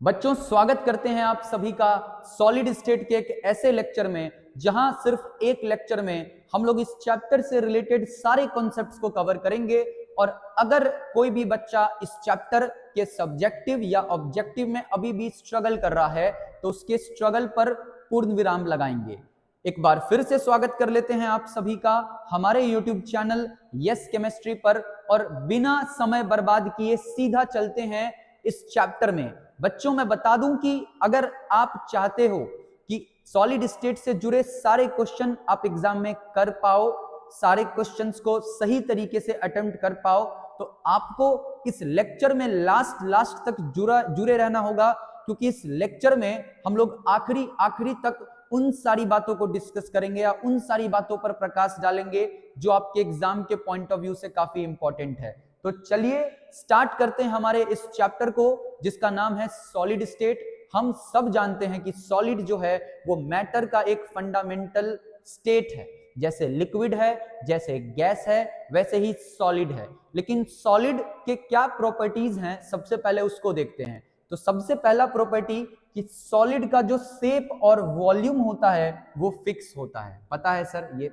बच्चों, स्वागत करते हैं आप सभी का सॉलिड स्टेट के एक ऐसे लेक्चर में जहां सिर्फ एक लेक्चर में हम लोग इस चैप्टर से रिलेटेड सारे कॉन्सेप्ट्स को कवर करेंगे। और अगर कोई भी बच्चा इस चैप्टर के सब्जेक्टिव या ऑब्जेक्टिव में अभी भी स्ट्रगल कर रहा है तो उसके स्ट्रगल पर पूर्ण विराम लगाएंगे। एक बार फिर से स्वागत कर लेते हैं आप सभी का हमारे YouTube चैनल यस केमिस्ट्री पर। और बिना समय बर्बाद किए सीधा चलते हैं इस चैप्टर में। बच्चों, मैं बता दूं कि अगर आप चाहते हो कि सॉलिड स्टेट से जुड़े सारे क्वेश्चन आप एग्जाम में कर पाओ, सारे क्वेश्चंस को सही तरीके से अटेम्प्ट कर पाओ, तो आपको इस लेक्चर में लास्ट तक जुड़े रहना होगा, क्योंकि इस लेक्चर में हम लोग आखिरी तक उन सारी बातों को डिस्कस करेंगे या उन सारी बातों पर प्रकाश डालेंगे जो आपके एग्जाम के पॉइंट ऑफ व्यू से काफी इंपॉर्टेंट है। तो चलिए स्टार्ट करते हैं हमारे इस चैप्टर को जिसका नाम है सॉलिड स्टेट। हम सब जानते हैं कि सॉलिड जो है वो मैटर का एक फंडामेंटल स्टेट है। जैसे लिक्विड है, जैसे गैस है, वैसे ही सॉलिड है। लेकिन सॉलिड के क्या प्रॉपर्टीज हैं, सबसे पहले उसको देखते हैं। तो सबसे पहला प्रॉपर्टी कि सॉलिड का जो शेप और वॉल्यूम होता है वो फिक्स होता है। पता है सर ये।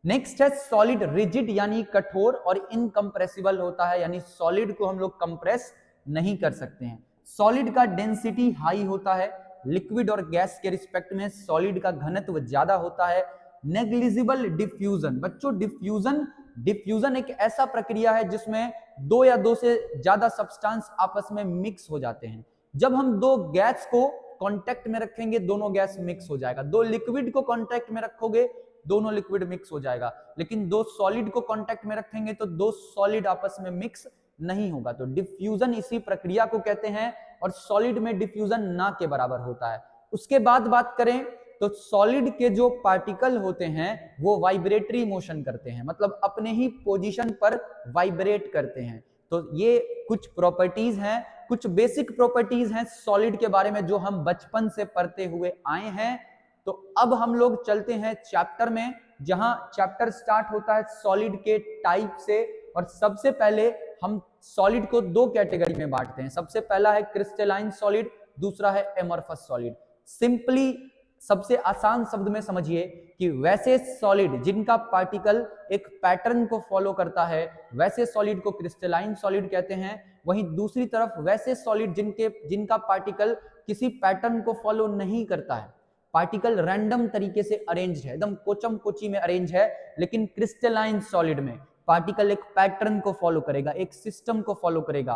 नेक्स्ट है सॉलिड रिजिड यानी कठोर और इनकंप्रेसिबल होता है, यानी सॉलिड को हम लोग कंप्रेस नहीं कर सकते हैं। सॉलिड का डेंसिटी हाई होता है, लिक्विड और गैस के रिस्पेक्ट में सॉलिड का घनत्व ज्यादा होता है। Negligible diffusion. बच्चों, डिफ्यूजन एक ऐसा प्रक्रिया है जिसमें दो या दो से ज्यादा सब्सटेंस आपस में मिक्स हो जाते हैं। जब हम दो गैस को कांटेक्ट में रखेंगे दोनों गैस मिक्स हो जाएगा, दो लिक्विड को कांटेक्ट में रखोगे दोनों लिक्विड मिक्स हो जाएगा, लेकिन दो सॉलिड को कांटेक्ट में रखेंगे तो दो सॉलिड आपस में मिक्स नहीं होगा। तो डिफ्यूजन इसी प्रक्रिया को कहते हैं और सॉलिड में डिफ्यूजन ना के बराबर होता है। उसके बाद बात करें तो सॉलिड के जो पार्टिकल होते हैं वो वाइब्रेटरी मोशन करते हैं, मतलब अपने ही पोजीशन पर वाइब्रेट करते हैं। तो ये कुछ प्रॉपर्टीज हैं, कुछ बेसिक प्रॉपर्टीज हैं सॉलिड के बारे में जो हम बचपन से पढ़ते हुए आए हैं। तो अब हम लोग चलते हैं चैप्टर में, जहां चैप्टर स्टार्ट होता है सॉलिड के टाइप से। और सबसे पहले हम सॉलिड को दो कैटेगरी में बांटते हैं। सबसे पहला है क्रिस्टलाइन सॉलिड, दूसरा है एमॉर्फस सॉलिड। सिंपली सबसे आसान शब्द में समझिए कि वैसे सॉलिड जिनका पार्टिकल एक पैटर्न को फॉलो करता है वैसे सॉलिड को क्रिस्टलाइन सॉलिड कहते हैं। वहीं दूसरी तरफ वैसे सॉलिड जिनका पार्टिकल किसी पैटर्न को फॉलो नहीं करता है, पार्टिकल रैंडम तरीके से अरेंज है, एकदम कोचम कोची में अरेंज है, लेकिन क्रिस्टलाइन सॉलिड में पार्टिकल एक पैटर्न को फॉलो करेगा, एक सिस्टम को फॉलो करेगा,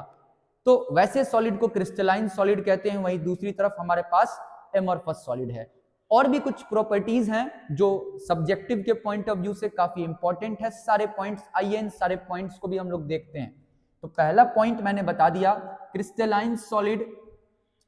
तो वैसे सॉलिड को क्रिस्टलाइन सॉलिड कहते हैं। वहीं दूसरी तरफ हमारे पास एमॉर्फस सॉलिड है। और भी कुछ प्रॉपर्टीज हैं जो सब्जेक्टिव के पॉइंट ऑफ व्यू से काफी इंपॉर्टेंट है। सारे पॉइंट्स आइए, इन सारे पॉइंट्स को भी हम लोग देखते हैं। तो पहला पॉइंट मैंने बता दिया, क्रिस्टलाइन सॉलिड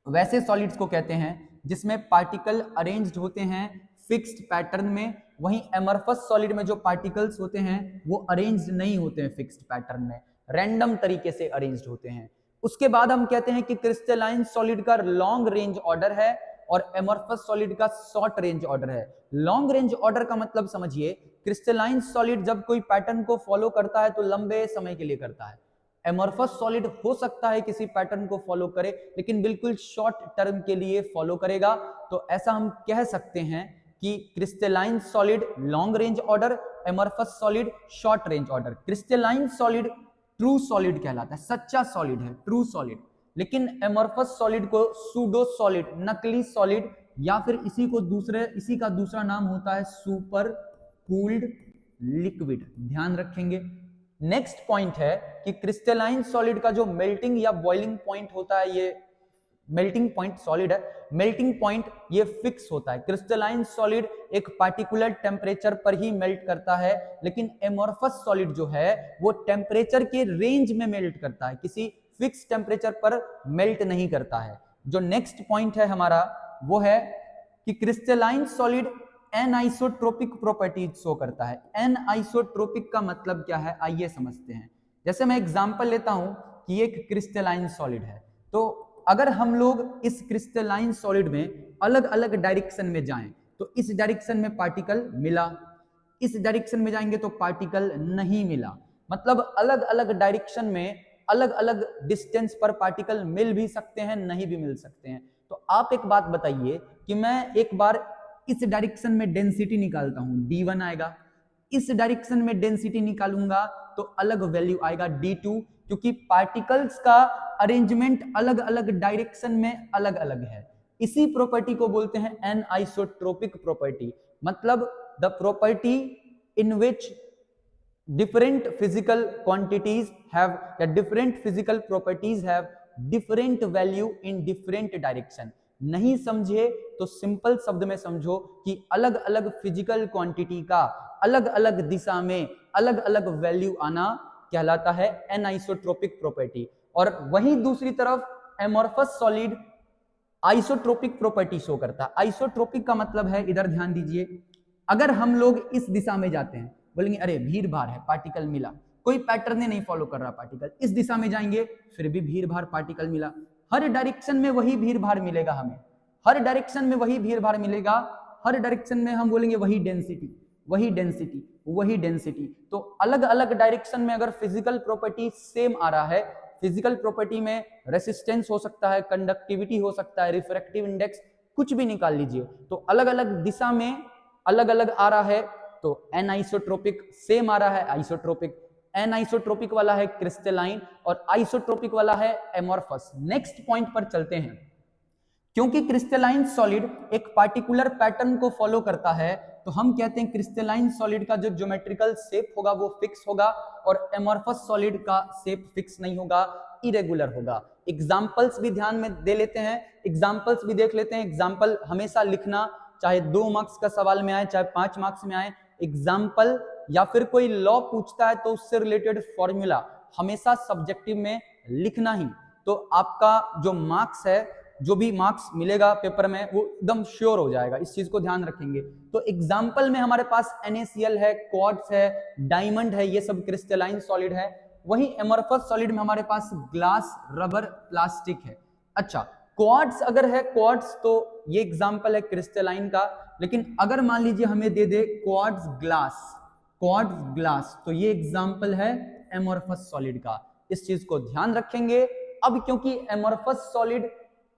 वैसे सॉलिड्स को कहते हैं जिसमें पार्टिकल अरेंज्ड होते हैं फिक्स्ड पैटर्न में। वहीं एमॉर्फस सॉलिड में जो पार्टिकल्स होते हैं वो अरेंज्ड नहीं होते हैं फिक्स्ड पैटर्न में, रैंडम तरीके से अरेंज्ड होते हैं। उसके बाद हम कहते हैं कि क्रिस्टलाइन सॉलिड का लॉन्ग रेंज ऑर्डर है और एमॉर्फस सॉलिड का शॉर्ट रेंज ऑर्डर है। लॉन्ग रेंज ऑर्डर का मतलब समझिए, क्रिस्टलाइन सॉलिड जब कोई पैटर्न को फॉलो करता है तो लंबे समय के लिए करता है। एमॉर्फस सॉलिड हो सकता है किसी पैटर्न को फॉलो करे लेकिन बिल्कुल शॉर्ट टर्म के लिए फॉलो करेगा। तो ऐसा हम कह सकते हैं कि crystalline solid long range order, amorphous solid short range order. Crystalline solid true solid कहलाता है, सच्चा सॉलिड है, ट्रू सॉलिड। लेकिन एमॉर्फस सॉलिड को सूडो सॉलिड, नकली सॉलिड, या फिर इसी का दूसरा नाम होता है सुपर कूल्ड लिक्विड। ध्यान रखेंगे। नेक्स्ट पॉइंट है कि क्रिस्टलाइन सॉलिड का जो मेल्टिंग या बॉइलिंग पॉइंट होता है, ये मेल्टिंग पॉइंट सॉलिड है, मेल्टिंग पॉइंट ये फिक्स होता है। क्रिस्टलाइन सॉलिड एक पार्टिकुलर टेम्परेचर पर ही मेल्ट करता है, लेकिन एमॉर्फस सॉलिड जो है वो टेम्परेचर के रेंज में मेल्ट करता है, किसी फिक्स टेम्परेचर पर मेल्ट नहीं करता है। जो नेक्स्ट पॉइंट है हमारा वो है कि क्रिस्टलाइन सॉलिड एनआइसोट्रोपिक प्रॉपर्टीज शो करता है। एनआइसोट्रोपिक का मतलब क्या है, आइए समझते हैं। जैसे मैं एग्जांपल लेता हूं कि एक क्रिस्टलाइन सॉलिड है, तो अगर हम लोग इस क्रिस्टलाइन सॉलिड में अलग अलग डायरेक्शन में जाएं तो इस डायरेक्शन में पार्टिकल मिला, इस डायरेक्शन में जाएंगे तो पार्टिकल नहीं मिला। मतलब अलग अलग डायरेक्शन में अलग अलग डिस्टेंस पर पार्टिकल मिल भी सकते हैं, नहीं भी मिल सकते हैं। तो आप एक बात बताइए कि मैं एक बार इस डायरेक्शन में डेंसिटी निकालता हूं, D1 आएगा, इस डायरेक्शन में डेंसिटी निकालूंगा तो अलग वैल्यू आएगा D2, क्योंकि पार्टिकल्स का अरेंजमेंट अलग अलग डायरेक्शन में अलग अलग है। इसी प्रॉपर्टी को बोलते हैं एनआइसोट्रोपिक प्रॉपर्टी, मतलब the property in which different physical quantities have या different physical properties have different value in different direction। नहीं समझे तो सिंपल शब्द में समझो कि अलग अलग फिजिकल क्वांटिटी का अलग अलग दिशा में अलग अलग वैल्यू आना कहलाता है एनआइसोट्रोपिक प्रॉपर्टी। और वहीं दूसरी तरफ amorphous solid isotropic property show करता है। आइसोट्रोपिक का मतलब है, इधर ध्यान दीजिए, अगर हम लोग इस दिशा में जाते हैं, बोलेंगे अरे भीड़ भाड़ है, पार्टिकल मिला, कोई पैटर्न नहीं फॉलो कर रहा पार्टिकल, इस दिशा में जाएंगे फिर भी भीड़ भाड़ पार्टिकल मिला, हर डायरेक्शन में वही भीड़ भाड़ मिलेगा हमें, हर डायरेक्शन में वही भीड़ भाड़ मिलेगा, हर डायरेक्शन में हम बोलेंगे वही डेंसिटी, वही डेंसिटी, वही डेंसिटी। तो अलग अलग डायरेक्शन में अगर फिजिकल प्रॉपर्टी सेम आ रहा है, फिजिकल प्रॉपर्टी में रेसिस्टेंस हो सकता है, कंडक्टिविटी हो सकता है, रिफ्रैक्टिव इंडेक्स, कुछ भी निकाल लीजिए, तो अलग अलग दिशा में अलग अलग आ रहा है, तो एनआइसोट्रोपिक सेम आ रहा है आइसोट्रोपिक। एनआइसोट्रोपिक वाला है क्रिस्टलाइन और आइसोट्रोपिक वाला है एमोर्फस। नेक्स्ट पॉइंट पर चलते हैं। क्योंकि क्रिस्टलाइन सॉलिड एक पार्टिकुलर पैटर्न को फॉलो करता है, तो हम कहते हैं क्रिस्टलाइन सॉलिड का जो ज्योमेट्रिकल शेप होगा वो फिक्स होगा और एमोर्फस सॉलिड का शेप फिक्स नहीं होगा, इरेगुलर होगा। एग्जांपल्स भी ध्यान में दे लेते हैं, एग्जांपल्स भी देख लेते हैं। एग्जांपल हमेशा लिखना, चाहे 2 मार्क्स का सवाल में आए चाहे 5 मार्क्स में आए, एग्जाम्पल या फिर कोई लॉ पूछता है तो उससे रिलेटेड फॉर्मूला हमेशा सब्जेक्टिव में लिखना ही, तो आपका जो मार्क्स है, जो भी मार्क्स मिलेगा पेपर में वो एकदम श्योर हो जाएगा, इस चीज को ध्यान रखेंगे। तो एग्जाम्पल में हमारे पास NaCl है, क्वार्ट्ज है, डायमंड है, ये सब क्रिस्टलाइन सॉलिड है। वही एमोर्फस सॉलिड में हमारे पास ग्लास, रबर, प्लास्टिक है। अच्छा, क्वार्ट्ज अगर है, क्वार्ट्ज तो ये एग्जाम्पल है क्रिस्टलाइन का, लेकिन अगर मान लीजिए हमें दे दे क्वार्ट्ज ग्लास, क्वार्ट्ज ग्लास, तो ये एग्जाम्पल है एमोर्फस सॉलिड का, इस चीज को ध्यान रखेंगे। अब क्योंकि एमोर्फस सॉलिड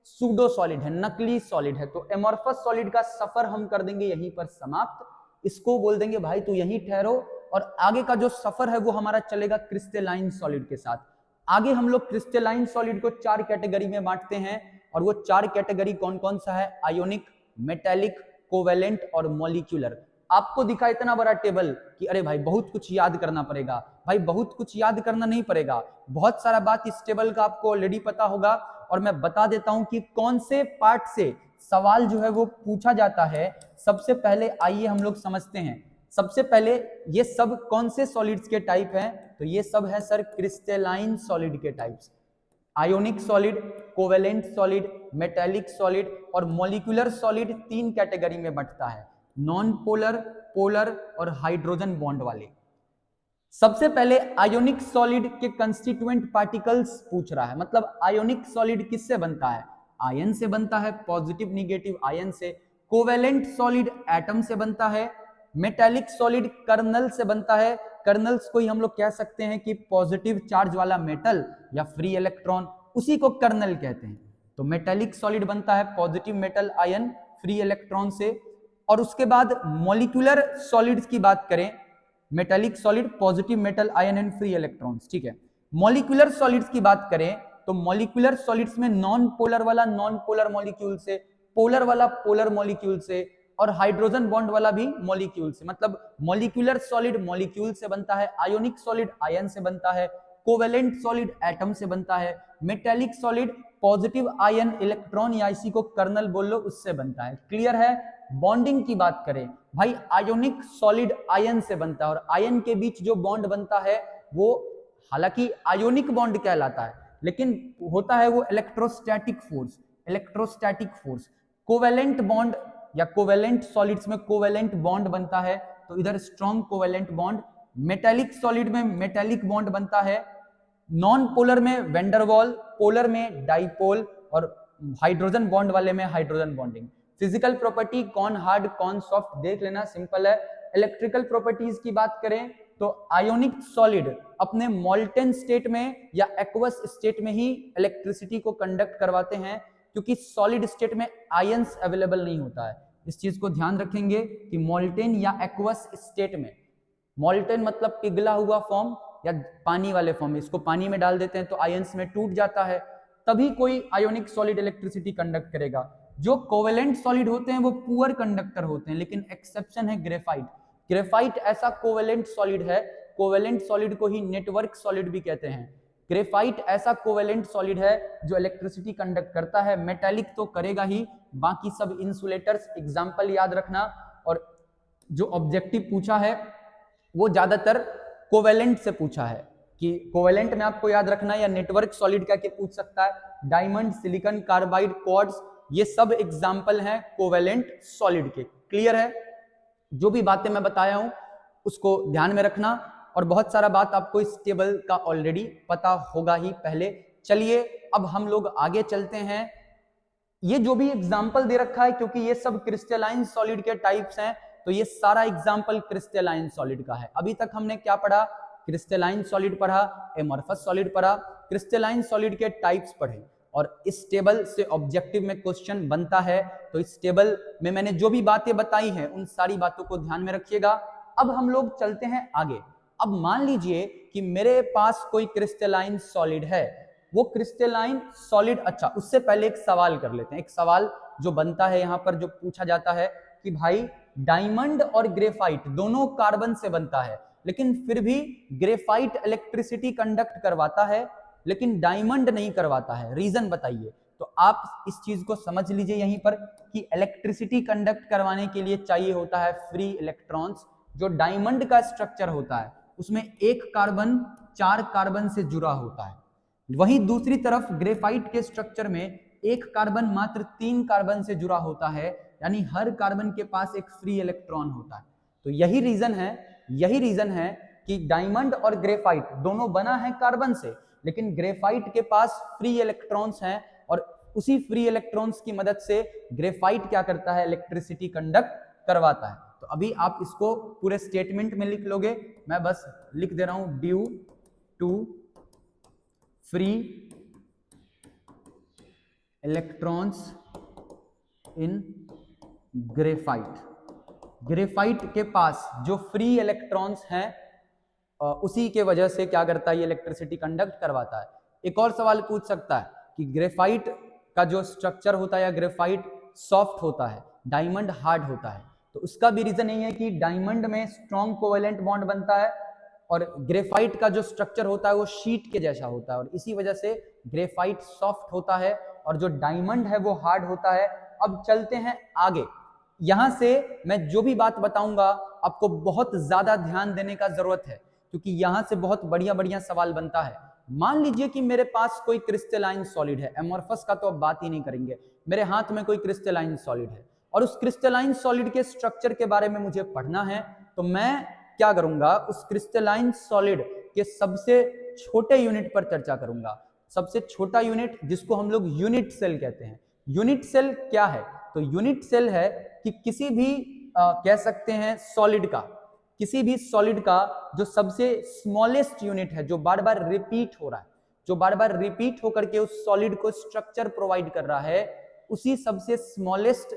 सूडो सॉलिड है, नकली सॉलिड है, तो एमोर्फस सॉलिड का सफर हम कर देंगे यहीं पर समाप्त। इसको बोल देंगे भाई तू यहीं ठहरो, और आगे का जो सफर है वो हमारा चलेगा क्रिस्टलाइन सॉलिड के साथ। आगे हम लोग क्रिस्टलाइन सॉलिड को 4 कैटेगरी में बांटते हैं, और वो 4 कैटेगरी कौन कौन सा है? आयोनिक, मेटेलिक, कोवेलेंट और मॉलिक्यूलर। आपको दिखा इतना बड़ा टेबल कि अरे भाई बहुत कुछ याद करना पड़ेगा, भाई बहुत कुछ याद करना नहीं पड़ेगा, बहुत सारा बात इस टेबल का आपको ऑलरेडी पता होगा। और मैं बता देता हूं कि कौन से पार्ट से सवाल जो है वो पूछा जाता है। सबसे पहले आइए हम लोग समझते हैं, सबसे पहले ये सब कौन से सॉलिड्स के टाइप हैं? तो ये सब है सर क्रिस्टलाइन सॉलिड के types. Ionic solid, covalent solid, metallic solid और मॉलिक्यूलर सॉलिड 3 कैटेगरी में बंटता है, नॉन पोलर, पोलर और हाइड्रोजन बॉन्ड वाले। सबसे पहले आयोनिक सॉलिड के कंस्टिट्यूएंट पार्टिकल्स पूछ रहा है, मतलब आयोनिक सॉलिड किससे बनता है? आयन से बनता है, पॉजिटिव निगेटिव आयन से। कोवेलेंट सॉलिड एटम से बनता है। मेटेलिक सॉलिड कर्नल से बनता है। कर्नल्स को ही हम लोग कह सकते हैं कि पॉजिटिव चार्ज वाला मेटल या फ्री इलेक्ट्रॉन, उसी को कर्नल कहते हैं। तो मेटेलिक सॉलिड बनता है positive metal ion free electron से। और उसके बाद मॉलिक्यूलर सॉलिड्स की बात करें, metallic solid, positive metal ion and free electrons, ठीक है। मॉलिक्यूलर सॉलिड्स की बात करें तो मॉलिक्यूलर सॉलिड्स में नॉन पोलर वाला नॉन पोलर मॉलिक्यूल से, पोलर वाला पोलर मॉलिक्यूल से और हाइड्रोजन बॉन्ड वाला भी मॉलिक्यूल से। मतलब मॉलिक्यूलर सॉलिड मॉलिक्यूल से बनता है, आयोनिक सॉलिड आयन से बनता है, कोवेलेंट सॉलिड एटम से बनता है, metallic solid positive ion electron या इसी को कर्नल बोल लो उससे बनता है। क्लियर है? बॉन्डिंग की बात करें भाई, आयोनिक सॉलिड आयन से बनता है और आयन के बीच जो बॉन्ड बनता है वो हालांकि आयोनिक बॉन्ड कहलाता है, लेकिन होता है वो electrostatic force, electrostatic force. Covalent bond या कोवेलेंट सॉलिड्स में कोवेलेंट बॉन्ड बनता है, तो इधर strong covalent bond. Metallic solid में मेटेलिक बॉन्ड बनता है। नॉन पोलर में वेंडरवॉल, पोलर में डाइपोल और हाइड्रोजन बॉन्ड वाले में हाइड्रोजन बॉन्डिंग। फिजिकल प्रॉपर्टी कौन हार्ड कौन सॉफ्ट देख लेना, सिंपल है। इलेक्ट्रिकल प्रॉपर्टीज की बात करें तो आयोनिक सॉलिड अपने मोल्टेन स्टेट में या एक्वस स्टेट में ही इलेक्ट्रिसिटी को कंडक्ट करवाते हैं, क्योंकि सॉलिड स्टेट में आयंस अवेलेबल नहीं होता है। इस चीज को ध्यान रखेंगे कि मोल्टेन या एक्वस स्टेट में, मोल्टेन मतलब पिघला हुआ फॉर्म या पानी वाले फॉर्म में, इसको पानी में डाल देते हैं तो आयंस में टूट जाता है, तभी कोई आयोनिक सॉलिड इलेक्ट्रिसिटी कंडक्ट करेगा। जो कोवेलेंट सॉलिड होते हैं वो पुअर कंडक्टर होते हैं, लेकिन एक्सेप्शन है ग्रेफाइट। ग्रेफाइट ऐसा कोवेलेंट सॉलिड है, कोवेलेंट सॉलिड को ही नेटवर्क सॉलिड भी कहते हैं। ग्रेफाइट ऐसा कोवेलेंट सॉलिड है जो इलेक्ट्रिसिटी कंडक्ट करता है, मेटालिक तो करेगा ही, बाकी सब इंसुलेटर्स। एग्जांपल याद रखना, और जो ऑब्जेक्टिव पूछा है वो ज्यादातर कोवेलेंट से पूछा है, कि कोवेलेंट में आपको याद रखना या नेटवर्क सॉलिड का के पूछ सकता है। डायमंड, सिलिकॉन, कार्बाइड, क्वार्ट्ज, ये सब एग्जांपल हैं कोवेलेंट सॉलिड के। क्लियर है? जो भी बातें मैं बताया हूं उसको ध्यान में रखना, और बहुत सारा बात आपको इस टेबल का ऑलरेडी पता होगा ही पहले। चलिए अब हम लोग आगे चलते हैं। ये जो भी एग्जाम्पल दे रखा है, क्योंकि ये सब क्रिस्टलाइन सॉलिड के टाइप्स हैं, तो ये सारा एग्जाम्पल क्रिस्टलाइन सॉलिड का है। अभी तक हमने क्या पढ़ा? क्रिस्टलाइन सॉलिड पढ़ा, एमॉर्फस सॉलिड पढ़ा, क्रिस्टलाइन सॉलिड के टाइप्स पढ़े, और इस टेबल से ऑब्जेक्टिव में क्वेश्चन बनता है। तो इस टेबल में मैंने जो भी बातें बताई हैं उन सारी बातों को ध्यान में रखिएगा। अब हम लोग चलते हैं आगे। अब मान लीजिए कि मेरे पास कोई क्रिस्टलाइन सॉलिड है, वो क्रिस्टलाइन सॉलिड, अच्छा उससे पहले एक सवाल कर लेते हैं। एक सवाल जो बनता है यहाँ पर, जो पूछा जाता है कि भाई डायमंड और ग्रेफाइट दोनों कार्बन से बनता है, लेकिन फिर भी ग्रेफाइट इलेक्ट्रिसिटी कंडक्ट करवाता है लेकिन डायमंड नहीं करवाता है, रीजन बताइए। तो आप इस चीज को समझ लीजिए यहीं पर कि इलेक्ट्रिसिटी कंडक्ट करवाने के लिए चाहिए होता है फ्री इलेक्ट्रॉन्स। जो डायमंड का स्ट्रक्चर होता है उसमें एक कार्बन 4 कार्बन से जुड़ा होता है, वहीं दूसरी तरफ ग्रेफाइट के स्ट्रक्चर में एक कार्बन मात्र 3 कार्बन से जुड़ा होता है, यानी हर कार्बन के पास एक फ्री इलेक्ट्रॉन होता है। तो यही रीजन है कि डायमंड और ग्रेफाइट दोनों बना है कार्बन से, लेकिन ग्रेफाइट के पास फ्री इलेक्ट्रॉन्स हैं, और उसी फ्री इलेक्ट्रॉन्स की मदद से ग्रेफाइट क्या करता है? इलेक्ट्रिसिटी कंडक्ट करवाता है। तो अभी आप इसको पूरे स्टेटमेंट में लिख लोगे, मैं बस लिख दे रहा हूं, due to free electrons in graphite. Graphite के पास जो फ्री इलेक्ट्रॉन्स हैं उसी के वजह से क्या करता है? ये इलेक्ट्रिसिटी कंडक्ट करवाता है। एक और सवाल पूछ सकता है कि ग्रेफाइट का जो स्ट्रक्चर होता है, या ग्रेफाइट सॉफ्ट होता है, डायमंड हार्ड होता है, तो उसका भी रीजन यही है कि डायमंड में स्ट्रॉन्ग कोवेलेंट बॉन्ड बनता है और ग्रेफाइट का जो स्ट्रक्चर होता है वो शीट के जैसा होता है, और इसी वजह से ग्रेफाइट सॉफ्ट होता है और जो डायमंड है वो हार्ड होता है। अब चलते हैं आगे। यहां से मैं जो भी बात बताऊंगा आपको बहुत ज्यादा ध्यान देने का जरूरत है, क्योंकि यहां से बहुत बढ़िया बढ़िया सवाल बनता है। मान लीजिए कि मेरे पास कोई क्रिस्टलाइन सॉलिड है, एमॉर्फस का तो अब बात ही नहीं करेंगे, मेरे हाथ में कोई क्रिस्टलाइन सॉलिड है और उस क्रिस्टलाइन सॉलिड के स्ट्रक्चर के बारे में मुझे पढ़ना है, तो मैं क्या करूंगा? उस क्रिस्टलाइन सॉलिड के सबसे छोटे यूनिट पर चर्चा करूंगा। सबसे छोटा यूनिट जिसको हम लोग यूनिट सेल कहते हैं। यूनिट सेल क्या है? तो यूनिट सेल है कि किसी भी कह सकते हैं सॉलिड का, किसी भी सॉलिड का जो सबसे स्मॉलेस्ट यूनिट है, जो बार बार रिपीट हो रहा है, जो बार बार रिपीट होकर के उस सॉलिड को स्ट्रक्चर प्रोवाइड कर रहा है, उसी सबसे स्मॉलेस्ट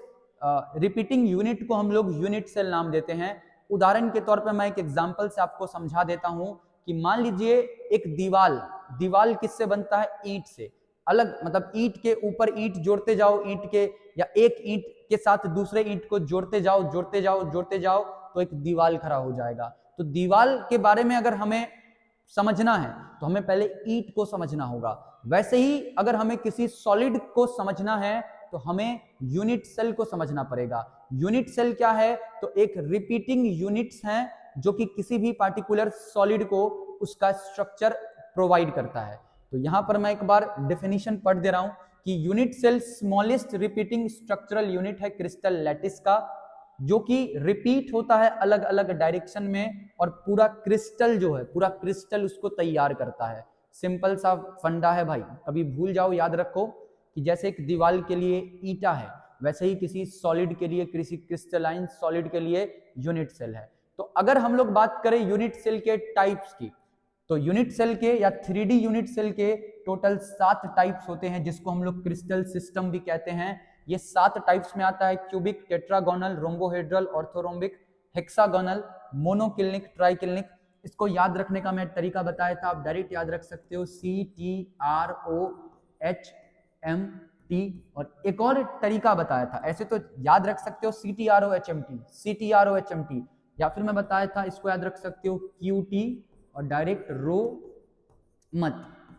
रिपीटिंग यूनिट को हम लोग यूनिट सेल नाम देते हैं। उदाहरण के तौर पर मैं एक एग्जांपल से आपको समझा देता हूं कि मान लीजिए एक दीवाल किससे बनता है? ईंट से। अलग मतलब ईंट के ऊपर ईंट जोड़ते जाओ, ईंट के या एक ईंट के साथ दूसरे ईंट को जोड़ते जाओ तो एक दीवाल खड़ा हो जाएगा। तो दीवाल के बारे में अगर हमें समझना है तो हमें पहले ईंट को समझना होगा। वैसे ही अगर हमें किसी सॉलिड को समझना है तो हमें यूनिट सेल को समझना पड़ेगा। यूनिट सेल क्या है? तो एक रिपीटिंग यूनिट्स हैं जो कि किसी भी पार्टिकुलर सॉलिड को उसका स्ट्रक्चर प्रोवाइड करता है। तो यहां पर मैं एक बार डेफिनेशन पढ़ दे रहा हूं कि unit cell smallest repeating structural unit है क्रिस्टल लैटिस का, जो कि रिपीट होता है अलग अलग डायरेक्शन में, और पूरा क्रिस्टल जो है, पूरा क्रिस्टल उसको तैयार करता है। सिंपल सा फंडा है भाई, कभी भूल जाओ, याद रखो कि जैसे एक दीवार के लिए ईंटा है, वैसे ही किसी सॉलिड के लिए, किसी क्रिस्टलाइन सॉलिड के लिए यूनिट सेल है। तो अगर हम लोग बात करें यूनिट सेल के टाइप्स की, तो यूनिट सेल के या 3D यूनिट सेल के टोटल 7 टाइप्स होते हैं, जिसको हम लोग क्रिस्टल सिस्टम भी कहते हैं। ये 7 टाइप्स में आता है, cubic, tetragonal, rhombohedral, orthorhombic, hexagonal, monoclinic, triclinic. इसको याद रखने का मैं तरीका बताया था, आप डायरेक्ट याद रख सकते हो, CTROHMT। और एक और तरीका बताया था, ऐसे तो याद रख सकते हो CTROHMT, या फिर मैं बताया था इसको याद रख सकते हो QT और डायरेक्ट रो मत,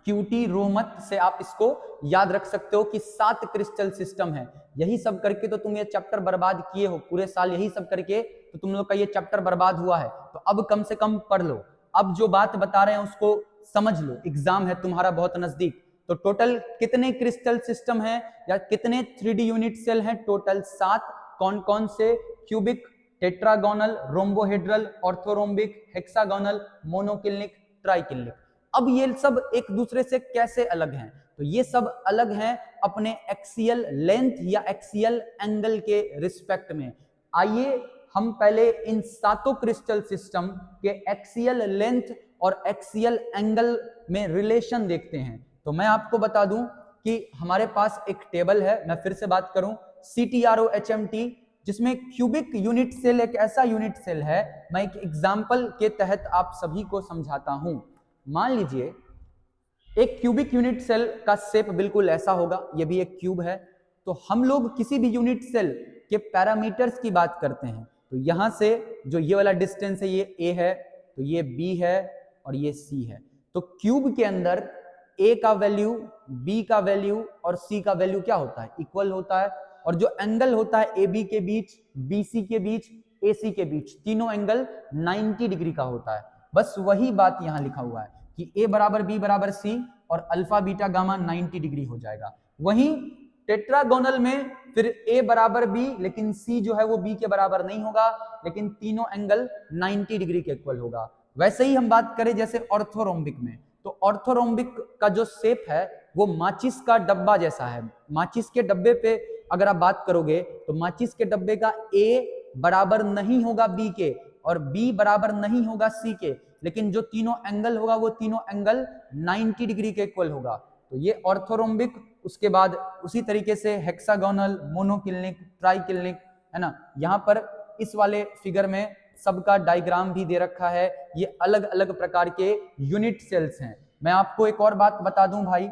QT रो मत से आप इसको याद रख सकते हो कि 7 क्रिस्टल सिस्टम है। यही सब करके तो तुम ये चैप्टर बर्बाद किए हो, पूरे साल यही सब करके तो तुम लोग का ये चैप्टर बर्बाद हुआ है। तो अब कम से कम पढ़ लो, अब जो बात बता रहे हैं उसको समझ लो, एग्जाम है तुम्हारा बहुत नजदीक। तो टोटल कितने क्रिस्टल सिस्टम है या कितने 3D यूनिट सेल हैं? टोटल 7। कौन कौन से? Cubic, tetragonal, rhombohedral, orthorhombic, hexagonal, monoclinic, triclinic. अब ये सब एक दूसरे से कैसे अलग हैं? तो ये सब अलग हैं अपने एक्सियल लेंथ या एक्सियल एंगल के रिस्पेक्ट में। आइए हम पहले इन 7 क्रिस्टल सिस्टम के एक्सियल लेंथ और एक्सियल एंगल में रिलेशन देखते हैं। तो मैं आपको बता दूं कि हमारे पास एक टेबल है, मैं फिर से बात करूं, CTROHMT, जिसमें क्यूबिक यूनिट सेल एक ऐसा यूनिट सेल है, मैं एक एग्जाम्पल के तहत आप सभी को समझाता हूं। मान लीजिए एक क्यूबिक यूनिट सेल का शेप बिल्कुल ऐसा होगा, ये भी एक क्यूब है। तो हम लोग किसी भी यूनिट सेल के पैरामीटर्स की बात करते हैं, तो यहां से जो ये वाला डिस्टेंस है ये A है, तो ये B है और ये C है। तो क्यूब के अंदर A का वैल्यू, B का वैल्यू और C का वैल्यू क्या होता है? इक्वल होता है। और जो एंगल होता है AB के बीच, BC के बीच, AC के बीच, तीनों एंगल 90 डिग्री का होता है। बस वही बात यहां लिखा हुआ है कि A बराबर B बराबर C और अल्फा बीटा गामा 90 डिग्री हो जाएगा। वहीं टेट्रागोनल में फिर A बराबर B, लेकिन C जो है वो B के बराबर नहीं होगा, लेकिन तीनों एंगल 90 डिग्री के इक्वल होगा। वैसे ही हम बात करें जैसे ऑर्थोरोम्बिक में, तो ऑर्थोरोम्बिक का जो शेप है वो माचिस का डब्बा जैसा है। माचिस के डब्बे पे अगर आप बात करोगे तो माचिस के डब्बे का A बराबर नहीं होगा B के और B बराबर नहीं होगा C के, लेकिन जो तीनों एंगल होगा वो तीनों एंगल 90 डिग्री के इक्वल होगा। तो ये ऑर्थोरोम्बिक। उसके बाद उसी तरीके से हेक्सागोनल, मोनोक्लिनिक, ट्राइक्लिनिक, है ना। यहाँ पर इस वाले फिगर में सबका डायग्राम भी दे रखा है। ये अलग अलग प्रकार के यूनिट सेल्स हैं। मैं आपको एक और बात बता दूं भाई,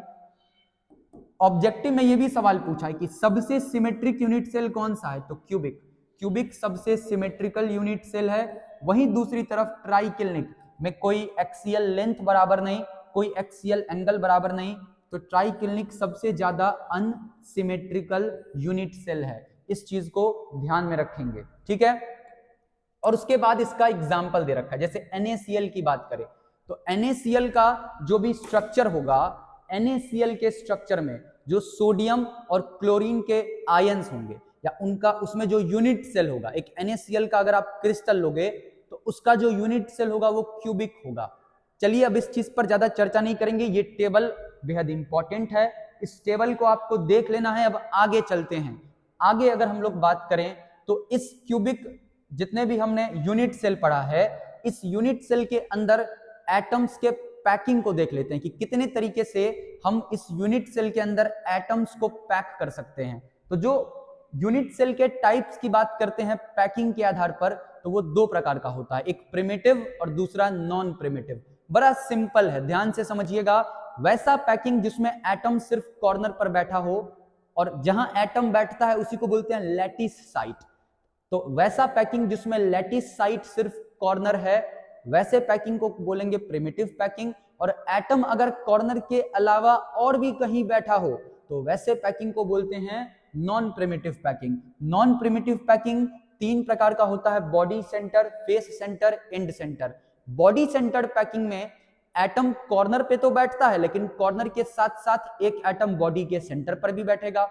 ऑब्जेक्टिव में ये भी सवाल पूछा है कि सबसे सिमेट्रिक यूनिट सेल कौन सा है? तो क्यूबिक। क्यूबिक सबसे सिमेट्रिकल यूनिट सेल है। वहीं दूसरी तरफ ट्राइक्लिनिक में कोई एक्सियल लेंथ बराबर नहीं, कोई एक्सियल एंगल बराबर नहीं, तो ट्राइक्लिनिक सबसे ज्यादा अनसिमेट्रिकल यूनिट सेल है। इस चीज को ध्यान में रखेंगे, ठीक है। और उसके बाद इसका एग्जाम्पल दे रखा है, जैसे NaCl की बात करें तो NaCl का जो भी स्ट्रक्चर होगा, NaCl के स्ट्रक्चर में जो सोडियम और क्लोरीन के आयंस होंगे या उनका उसमें जो यूनिट सेल होगा, एक NaCl का अगर आप क्रिस्टल लोगे तो उसका जो यूनिट सेल होगा वो क्यूबिक होगा। चलिए अब इस चीज पर ज्यादा चर्चा नहीं करेंगे, ये टेबल बेहद इंपॉर्टेंट है, इस टेबल को आपको देख लेना है। अब आगे चलते हैं। आगे अगर हम लोग बात करें तो इस क्यूबिक जितने भी हमने यूनिट सेल पढ़ा है, इस यूनिट सेल के अंदर एटम्स के पैकिंग को देख लेते हैं कि कितने तरीके से हम इस यूनिट सेल के अंदर एटम्स को पैक कर सकते हैं। तो जो यूनिट सेल के टाइप्स की बात करते हैं पैकिंग के आधार पर, तो वो 2 प्रकार का होता है, एक प्रिमिटिव और दूसरा नॉन प्रिमिटिव। बड़ा सिंपल है, ध्यान से समझिएगा। वैसा पैकिंग जिसमें एटम सिर्फ कॉर्नर पर बैठा हो और जहां एटम बैठता है उसी को बोलते हैं लैटिस साइट। तो वैसा पैकिंग जिसमें लैटिस साइट सिर्फ कॉर्नर है, वैसे पैकिंग को बोलेंगे प्रिमिटिव पैकिंग। और एटम अगर कॉर्नर के अलावा और भी कहीं बैठा हो तो वैसे पैकिंग को बोलते हैं non primitive packing. Non primitive packing 3 प्रकार का होता है, body centre, face centre, and centre. Body centre packing में एटम कॉर्नर पे तो बैठता है, लेकिन कॉर्नर के साथ साथ एक एटम बॉडी के सेंटर पर भी बैठेगा।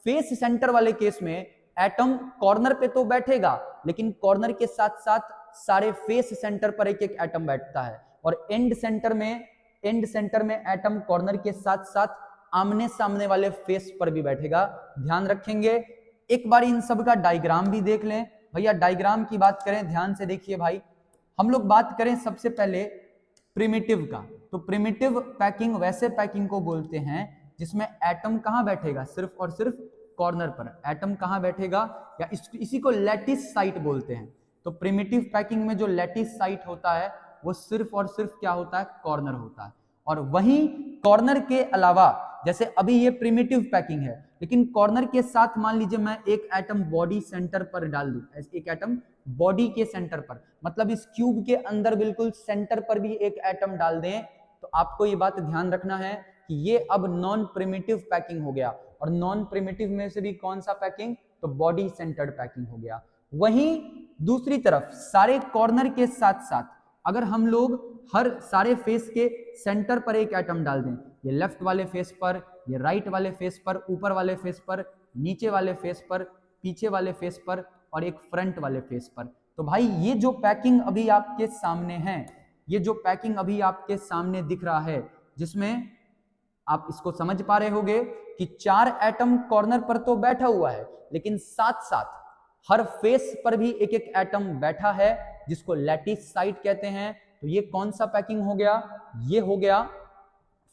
फेस सेंटर वाले केस में एटम कॉर्नर पे तो बैठेगा, लेकिन कॉर्नर के साथ साथ सारे फेस सेंटर पर एक एक एटम बैठता है। और एंड सेंटर में एटम कॉर्नर के साथ साथ आमने सामने वाले फेस पर भी बैठेगा। ध्यान रखेंगे। एक बार इन सब का डायग्राम भी देख लें भैया। डायग्राम की बात करें, ध्यान से देखिए भाई। हम लोग बात करें सबसे पहले प्रिमिटिव का, तो प्रिमिटिव पैकिंग वैसे पैकिंग को बोलते हैं जिसमें एटम कहां बैठेगा, सिर्फ और सिर्फ कॉर्नर पर। एटम कहां बैठेगा, या इसी को लैटिस साइट बोलते हैं। तो प्रिमिटिव पैकिंग में जो लैटिस साइट होता है वो सिर्फ और सिर्फ क्या होता है, कॉर्नर होता है। और वहीं कॉर्नर के अलावा, जैसे अभी ये प्रिमिटिव पैकिंग है, लेकिन कॉर्नर के साथ मान लीजिए मैं एक एटम बॉडी सेंटर पर डाल दूं, एक एटम बॉडी के सेंटर पर, मतलब इस क्यूब के अंदर बिल्कुल सेंटर पर भी एक एटम डाल दें, तो आपको ये बात ध्यान रखना है कि ये अब नॉन प्रिमिटिव पैकिंग हो गया। और नॉन प्रिमिटिव में से भी कौन सा पैकिंग, तो बॉडी सेंटर्ड पैकिंग हो गया। वहीं दूसरी तरफ सारे कॉर्नर के साथ साथ अगर हम लोग हर सारे फेस के सेंटर पर एक एटम डाल दें, ये लेफ्ट वाले फेस पर, ये राइट वाले फेस पर, ऊपर वाले फेस पर, नीचे वाले फेस पर, पीछे वाले फेस पर और एक फ्रंट वाले फेस पर, तो भाई ये जो पैकिंग अभी आपके सामने है, ये जो पैकिंग अभी आपके सामने दिख रहा है, जिसमें आप इसको समझ पा रहे होंगे कि 4 एटम कॉर्नर पर तो बैठा हुआ है, लेकिन साथ साथ हर फेस पर भी एक एक एटम बैठा है, जिसको लैटिस साइट कहते हैं। तो ये कौन सा पैकिंग हो गया, ये हो गया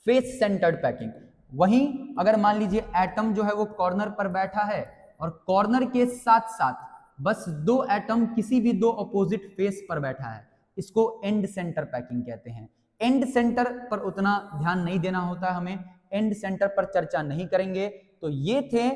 फेस सेंटर्ड पैकिंग। वहीं अगर मान लीजिए एटम जो है वो कॉर्नर पर बैठा है और कॉर्नर के साथ साथ बस 2 एटम किसी भी 2 अपोजिट फेस पर बैठा है, इसको एंड सेंटर पैकिंग कहते हैं। एंड सेंटर पर उतना ध्यान नहीं देना होता है हमें, एंड सेंटर पर चर्चा नहीं करेंगे। तो ये थे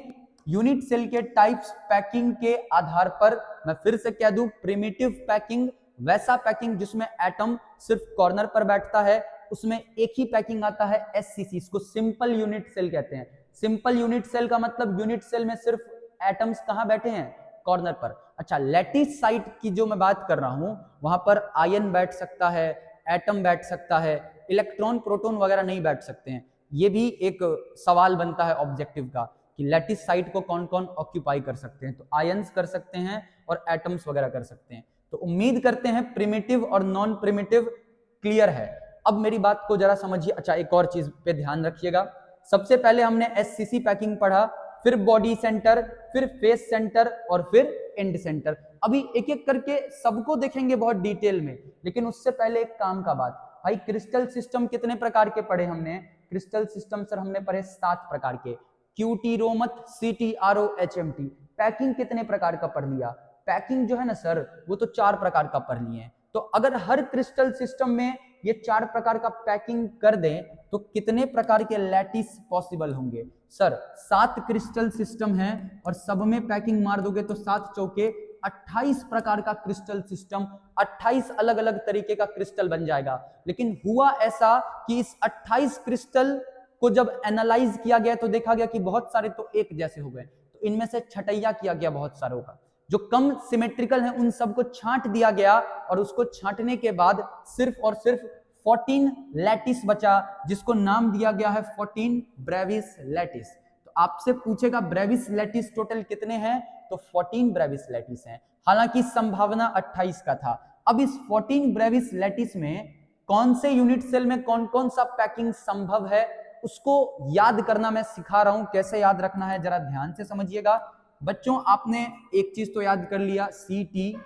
यूनिट सेल के टाइप्स पैकिंग के आधार पर। मैं फिर से कह दूं, प्रिमिटिव पैकिंग वैसा पैकिंग जिसमें एटम सिर्फ कॉर्नर पर बैठता है, उसमें एक ही पैकिंग आता है एससीसी, इसको सिंपल यूनिट सेल कहते हैं। सिंपल यूनिट सेल का मतलब यूनिट सेल में सिर्फ एटम्स कहां बैठे हैं, कॉर्नर पर। अच्छा, लैटिस साइट की जो मैं बात कर रहा हूं, वहां पर आयन बैठ सकता है, एटम बैठ सकता है, इलेक्ट्रॉन प्रोटॉन वगैरह नहीं बैठ सकते हैं। ये भी एक सवाल बनता है ऑब्जेक्टिव का कि लैटिस साइट को कौन कौन ऑक्यूपाई कर सकते हैं, तो आयंस कर सकते हैं और एटम्स वगैरह कर सकते हैं। तो उम्मीद करते हैं प्रिमिटिव और नॉन प्रिमिटिव क्लियर है। अब मेरी बात को जरा समझिए। अच्छा, एक और चीज पे ध्यान रखिएगा। सबसे पहले हमने एससीसी पैकिंग पढ़ा, फिर बॉडी सेंटर, फिर फेस सेंटर और फिर एंड सेंटर। अभी एक एक करके सबको देखेंगे बहुत डिटेल में, लेकिन उससे पहले एक काम का बात, भाई क्रिस्टल सिस्टम कितने प्रकार के पढ़े हमने? क्रिस्टल सिस्टम सर हमने पढ़े 7 प्रकार के, क्यूटी, रोमथ, सीटी, आरओ, एचएमटी। पैकिंग कितने प्रकार का पढ़ लिया? पैकिंग जो है ना सर, वो तो 4 प्रकार का पढ़ लिए हैं। तो अगर हर क्रिस्टल सिस्टम में ये 4 प्रकार का पैकिंग कर दें तो कितने प्रकार के लैटिस पॉसिबल होंगे? सर 7 क्रिस्टल सिस्टम है और सब में पैकिंग मार दोगे तो 7 चौके 28 प्रकार का क्रिस्टल सिस्टम, 28 अलग अलग तरीके का क्रिस्टल बन जाएगा। लेकिन हुआ ऐसा कि इस 28 क्रिस्टल को जब एनालाइज किया गया तो देखा गया कि बहुत सारे तो एक जैसे हो गए, तो इनमें से छटैया किया गया बहुत सारों का। जो कम सिमेट्रिकल है उन सबको छांट दिया गया और उसको छांटने के बाद सिर्फ और सिर्फ 14 लैटिस बचा, जिसको नाम दिया गया है 14 ब्रेविस लैटिस। तो आपसे पूछेगा ब्रेविस लैटिस टोटल कितने हैं, तो 14 ब्रेविस लैटिस हैं। हालांकि संभावना 28 का था। अब इस 14 ब्रेविस लैटिस में कौन से यूनिट सेल में कौन कौन सा पैकिंग संभव है, उसको याद करना मैं सिखा रहा हूं। कैसे याद रखना है जरा ध्यान से समझिएगा। बच्चों आपने एक चीज तो याद कर लिया, CTROHMT।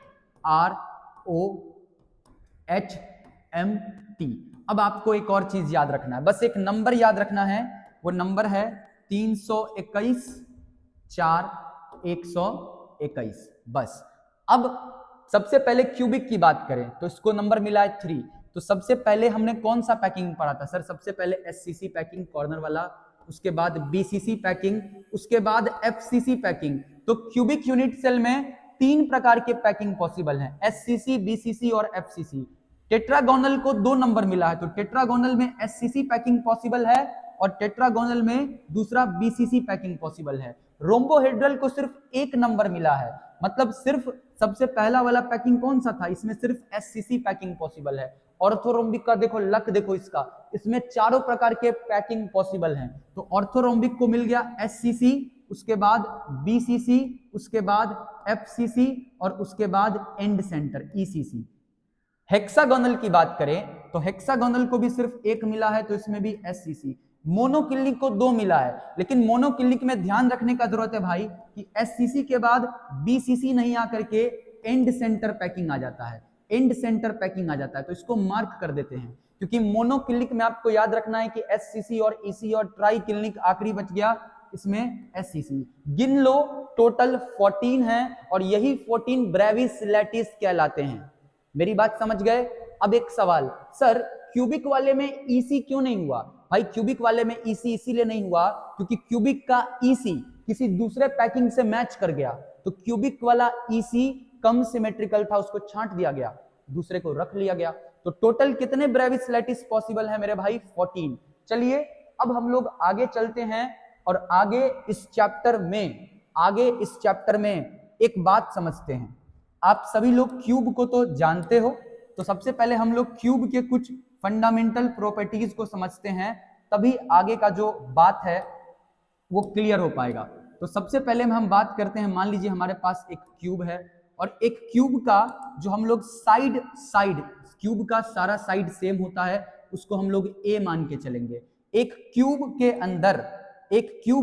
अब आपको एक और चीज याद रखना है, बस एक नंबर याद रखना है, वो नंबर है 321 4 121। बस। अब सबसे पहले क्यूबिक की बात करें तो इसको नंबर मिला है 3। तो सबसे पहले हमने कौन सा पैकिंग पढ़ा था सर? सबसे पहले SCC पैकिंग कॉर्नर वाला, उसके बाद BCC पैकिंग, उसके बाद FCC पैकिंग। तो क्यूबिक यूनिट सेल में 3 प्रकार के पैकिंग पॉसिबल हैं, SCC, BCC और FCC। टेट्रागोनल को 2 नंबर मिला है, तो टेट्रागोनल में SCC पैकिंग पॉसिबल है और टेट्रागोनल में दूसरा BCC पैकिंग पॉसिबल है। रोम्बोहेड्रल को सिर्फ 1 नंबर मिला है, मतलब सिर्फ सबसे पहला वाला पैकिंग कौन सा था, इसमें सिर्फ SCC पैकिंग पॉसिबल है। ऑर्थोरोम्बिक का देखो लक, देखो इसका, इसमें चारों प्रकार के पैकिंग पॉसिबल हैं। तो ऑर्थोरोम्बिक को मिल गया SCC, उसके बाद BCC, उसके बाद FCC और उसके बाद एंड सेंटर ECC। हेक्सागोनल की बात करें तो हेक्सागोनल को भी सिर्फ 1 मिला है, तो इसमें भी SCC। मोनोक्लिनिक को 2 मिला है, लेकिन मोनोक्लिनिक में ध्यान रखने का जरूरत है भाई कि SCC के बाद BCC नहीं आकर के एंड सेंटर पैकिंग आ जाता है। एंड सेंटर पैकिंग आ जाता है, तो इसको मार्क कर देते हैं, क्योंकि मोनोक्लिनिक में आपको याद रखना है कि एससीसी और ईसी और ट्राई क्लिनिक आखिरी बच गया, इसमें एससीसी। गिन लो, टोटल 14 है और यही 14 ब्रेविस लैटिस कहलाते हैं। मेरी बात समझ गए? अब एक सवाल, सर क्यूबिक वाले में ईसी क्यों नहीं हुआ? भाई क्यूबिक वाले में ईसी इसीलिए नहीं हुआ क्योंकि क्यूबिक का ईसी किसी दूसरे पैकिंग से मैच कर गया, तो क्यूबिक वाला ईसी कम सिमेट्रिकल था, उसको छांट दिया गया, दूसरे को रख लिया गया। तो टोटल कितने ब्रेविस लैटिस पॉसिबल है मेरे भाई? 14। चलिए अब हम लोग आगे चलते हैं और आगे इस चैप्टर में एक बात समझते हैं। आप सभी लोग क्यूब को तो जानते हो, तो सबसे पहले हम लोग क्यूब के कुछ फंडामेंटल प्रॉपर्टीज को समझते हैं, तभी आगे का जो बात है वो क्लियर हो पाएगा। तो सबसे पहले हम बात करते हैं, मान लीजिए हमारे पास एक क्यूब है और एक क्यूब का जो हम लोग साइड क्यूब का सारा साइड सेम होता है, उसको हम लोग ए मान के चलेंगे। एक क्यूब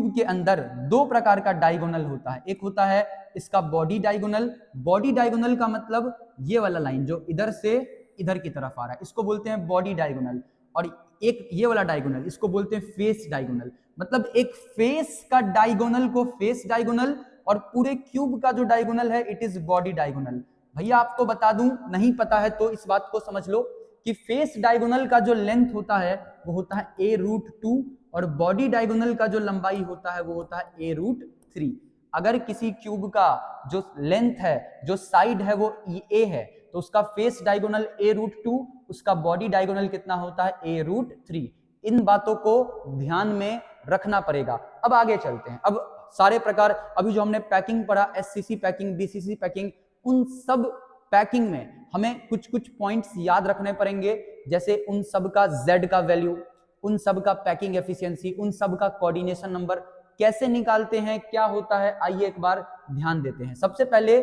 के अंदर दो प्रकार का डायगोनल होता है। एक होता है इसका बॉडी डायगोनल का मतलब ये वाला लाइन जो इधर से इधर की तरफ आ रहा है, इसको बोलते हैं बॉडी डायगोनल। और एक ये वाला डायगोनल, इसको बोलते हैं फेस डायगोनल। मतलब एक फेस का डायगोनल को फेस डायगोनल और पूरे क्यूब का जो डायगोनल है इट इज बॉडी डायगोनल। भैया आपको बता दूं, नहीं पता है तो इस बात को समझ लो कि फेस डायगोनल का जो लेंथ होता है वो होता है a√2 और बॉडी डायगोनल का जो लंबाई होता है वो होता है a√3। अगर किसी क्यूब का जो लेंथ है, जो साइड है वो a है, तो उसका फेस डायगोनल a√2, उसका बॉडी डायगोनल कितना होता है a√3। इन बातों को ध्यान में रखना पड़ेगा। अब आगे चलते हैं। अब सारे प्रकार अभी जो हमने पैकिंग पढ़ा, एससीसी पैकिंग, बीसीसी पैकिंग, उन सब पैकिंग में हमें कुछ कुछ पॉइंट्स याद रखने पड़ेंगे, जैसे उन सब का Z का वैल्यू, उन सब का पैकिंग एफिशिएंसी, उन सब का कोऑर्डिनेशन नंबर कैसे निकालते हैं, क्या होता है, आइए एक बार ध्यान देते हैं। सबसे पहले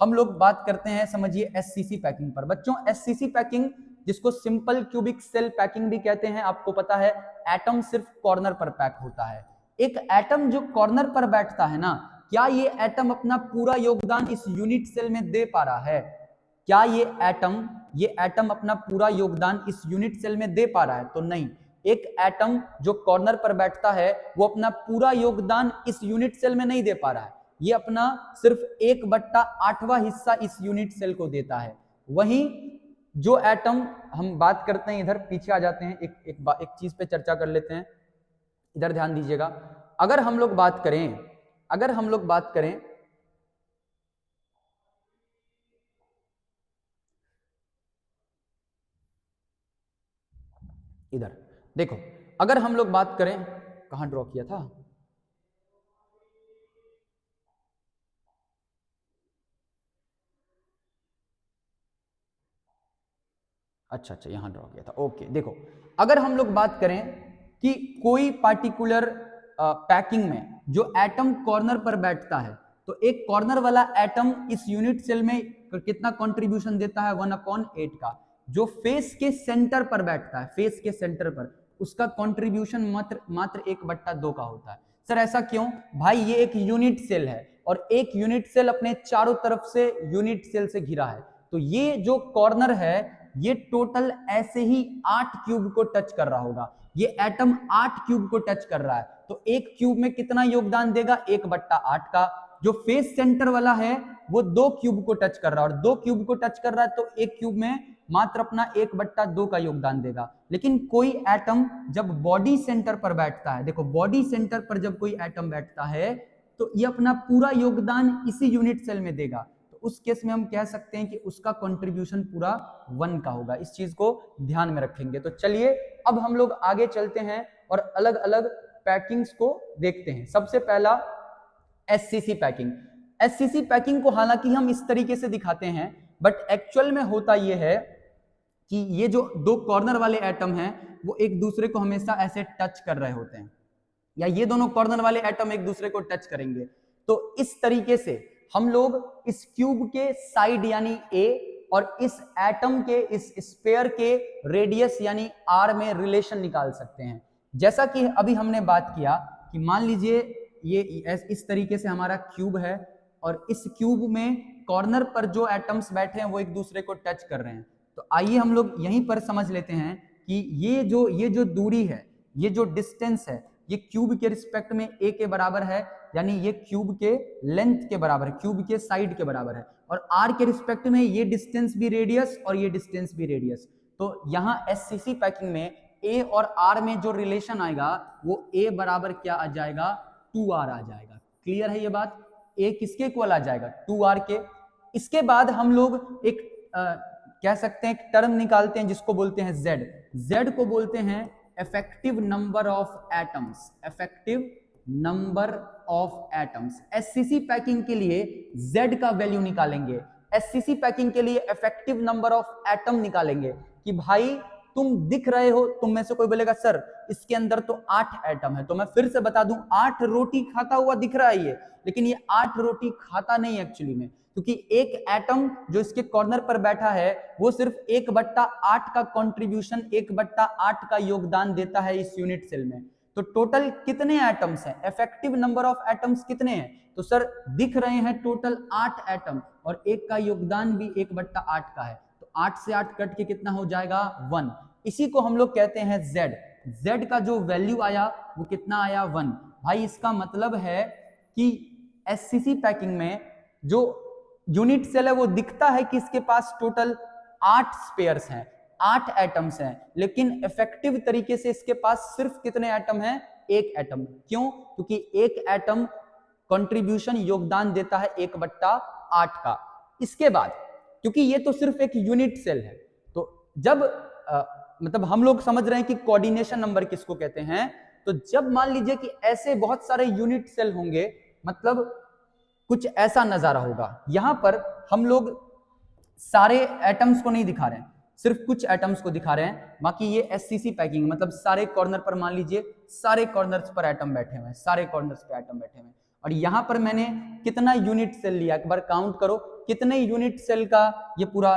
हम लोग बात करते हैं, समझिए एससीसी पैकिंग पर। बच्चों एससीसी पैकिंग, जिसको सिंपल क्यूबिक सेल पैकिंग भी कहते हैं, आपको पता है एटम सिर्फ कॉर्नर पर पैक होता है। एक एटम जो कॉर्नर पर बैठता है ना, क्या ये एटम अपना पूरा योगदान इस यूनिट सेल में दे पा रहा है? क्या ये एटम अपना पूरा योगदान इस यूनिट सेल में दे पा रहा है? तो नहीं। एक एटम जो कॉर्नर पर बैठता है वो अपना पूरा योगदान इस यूनिट सेल में नहीं दे पा रहा है, ये अपना सिर्फ 1/8वां हिस्सा इस यूनिट सेल को देता है। वहीं जो एटम, हम बात करते हैं, इधर पीछे आ जाते हैं, एक चीज पे चर्चा कर लेते हैं, इधर ध्यान दीजिएगा। अगर हम लोग बात करें इधर देखो, अगर हम लोग बात करें, कहां ड्रॉ किया था, अच्छा यहां ड्रॉ किया था, ओके। देखो अगर हम लोग बात करें कि कोई पार्टिकुलर पैकिंग में जो एटम कॉर्नर पर बैठता है, तो एक कॉर्नर वाला एटम इस यूनिट सेल में कितना कंट्रीब्यूशन देता है? 1/8 का। जो फेस के सेंटर पर बैठता है, फेस के सेंटर पर, उसका कंट्रीब्यूशन मात्र 1/2 का होता है। सर ऐसा क्यों? भाई ये एक यूनिट सेल है और एक यूनिट सेल अपने चारों तरफ से यूनिट सेल से घिरा है, तो ये जो कॉर्नर है ये टोटल ऐसे ही 8 क्यूब को टच कर रहा होगा। ये एटम 8 क्यूब को टच कर रहा है, तो एक क्यूब में कितना योगदान देगा? 1/8 का। जो फेस सेंटर वाला है वो 2 क्यूब को टच कर रहा है, और 2 क्यूब को टच कर रहा है तो एक क्यूब में मात्र अपना 1/2 का योगदान देगा। लेकिन कोई एटम जब बॉडी सेंटर पर बैठता है, देखो बॉडी सेंटर पर जब कोई एटम बैठता है तो ये अपना पूरा योगदान इसी यूनिट सेल में देगा, तो उस केस में हम कह सकते हैं कि उसका कंट्रीब्यूशन पूरा 1 का होगा। इस चीज को ध्यान में रखेंगे। तो चलिए अब हम लोग आगे चलते हैं और अलग अलग पैकिंग्स को देखते हैं। सबसे पहला एससीसी पैकिंग। एससीसी पैकिंग को हालांकि हम इस तरीके से दिखाते हैं, बट एक्चुअल में होता यह है कि ये जो दो कॉर्नर वाले एटम हैं वो एक दूसरे को हमेशा ऐसे टच कर रहे होते हैं, या ये दोनों कॉर्नर वाले एटम एक दूसरे को टच करेंगे। तो इस तरीके से हम लोग इस क्यूब के साइड यानी ए और इस एटम के, इस स्फीयर के रेडियस यानी आर में रिलेशन निकाल सकते हैं। जैसा कि अभी हमने बात किया कि मान लीजिए ये इस तरीके से हमारा क्यूब है और इस क्यूब में कॉर्नर पर जो एटम्स बैठे हैं वो एक दूसरे को टच कर रहे हैं। तो आइए हम लोग यहीं पर समझ लेते हैं कि ये जो दूरी है, ये जो डिस्टेंस है, ये क्यूब के रिस्पेक्ट में a के बराबर है, यानी ये क्यूब के लेंथ के बराबर है, क्यूब के साइड के बराबर है, और r के रिस्पेक्ट में ये डिस्टेंस भी रेडियस और ये डिस्टेंस भी रेडियस। तो यहाँ SCC पैकिंग में a और r में जो रिलेशन आएगा वो a बराबर क्या आ जाएगा, 2r आ जाएगा। क्लियर है ये बात? a किसके इक्वल आ जाएगा, 2r के। इसके बाद हम लोग एक कह सकते हैं एक टर्म निकालते हैं जिसको बोलते हैं z। z को बोलते हैं effective number of atoms, effective number of atoms. SCC packing के लिए z का वैल्यू निकालेंगे, SCC पैकिंग के लिए इफेक्टिव नंबर ऑफ एटम निकालेंगे कि भाई तुम दिख रहे हो, तुम में से कोई बोलेगा सर इसके अंदर तो 8 एटम है, तो मैं फिर से बता दूं 8 रोटी खाता हुआ दिख रहा है ये, लेकिन ये 8 रोटी खाता नहीं एक्चुअली में, क्योंकि एक एटम जो इसके कॉर्नर पर बैठा है वो सिर्फ 1/8 का कंट्रीब्यूशन, 1/8 का योगदान देता है इस यूनिट सेल में। तो टोटल कितने एटम्स हैं, इफेक्टिव नंबर ऑफ एटम्स कितने हैं, तो सर दिख रहे हैं टोटल 8 एटम और एक का योगदान भी 1/8 का है, तो 8 से 8 कट के कितना हो जाएगा, 1। इसी को हम लोग कहते हैं z। z का जो वैल्यू आया वो कितना आया, 1। भाई इसका मतलब है कि SCC पैकिंग में जो यूनिट सेल है वो दिखता है कि इसके पास टोटल 8 स्पेयर्स हैं, 8 एटम्स हैं, लेकिन इफेक्टिव तरीके से इसके पास सिर्फ कितने एटम हैं, 1 एटम। क्यों? क्योंकि 1 एटम कंट्रीब्यूशन योगदान देता है 1/8 का। इसके बाद क्योंकि ये तो सिर्फ एक यूनिट सेल है, तो जब मतलब हम लोग समझ रहे हैं कि कोऑर्डिनेशन नंबर किसको कहते हैं, तो जब मान लीजिए कि ऐसे बहुत सारे यूनिट सेल होंगे, मतलब कुछ ऐसा नजारा होगा, यहां पर हम लोग सारे एटम्स को नहीं दिखा रहे हैं, सिर्फ कुछ एटम्स को दिखा रहे हैं, बाकी ये SCC पैकिंग मतलब सारे कॉर्नर पर मान लीजिए सारे कॉर्नर्स पर एटम बैठे हुए हैं, सारे कॉर्नर्स पे एटम बैठे हुए हैं, और यहां पर मैंने कितना यूनिट सेल लिया, एक बार काउंट करो कितने यूनिट सेल का ये पूरा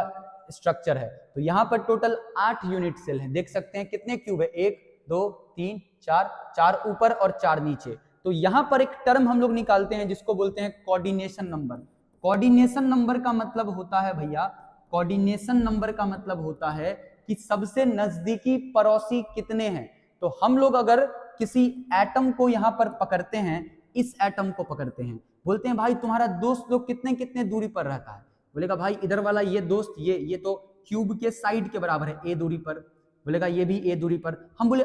स्ट्रक्चर है। तो यहां पर टोटल 8 यूनिट सेल है, देख सकते हैं कितने क्यूब है, 1 2 3 4, 4 ऊपर और 4 नीचे। तो यहां पर एक टर्म हम लोग निकालते हैं जिसको बोलते हैं कोऑर्डिनेशन नंबर। कोऑर्डिनेशन नंबर का मतलब होता है भैया, कोऑर्डिनेशन नंबर का मतलब होता है कि सबसे नजदीकी पड़ोसी कितने हैं। तो हम लोग अगर किसी एटम को यहां पर पकड़ते हैं, इस एटम को पकड़ते हैं, बोलते हैं भाई तुम्हारा दोस्त लोग कितने कितने दूरी पर रहता है, बोलेगा भाई इधर वाला ये दोस्त ये तो क्यूब के साइड के बराबर है, a दूरी पर, बोलेगा ये भी a दूरी पर। हम बोले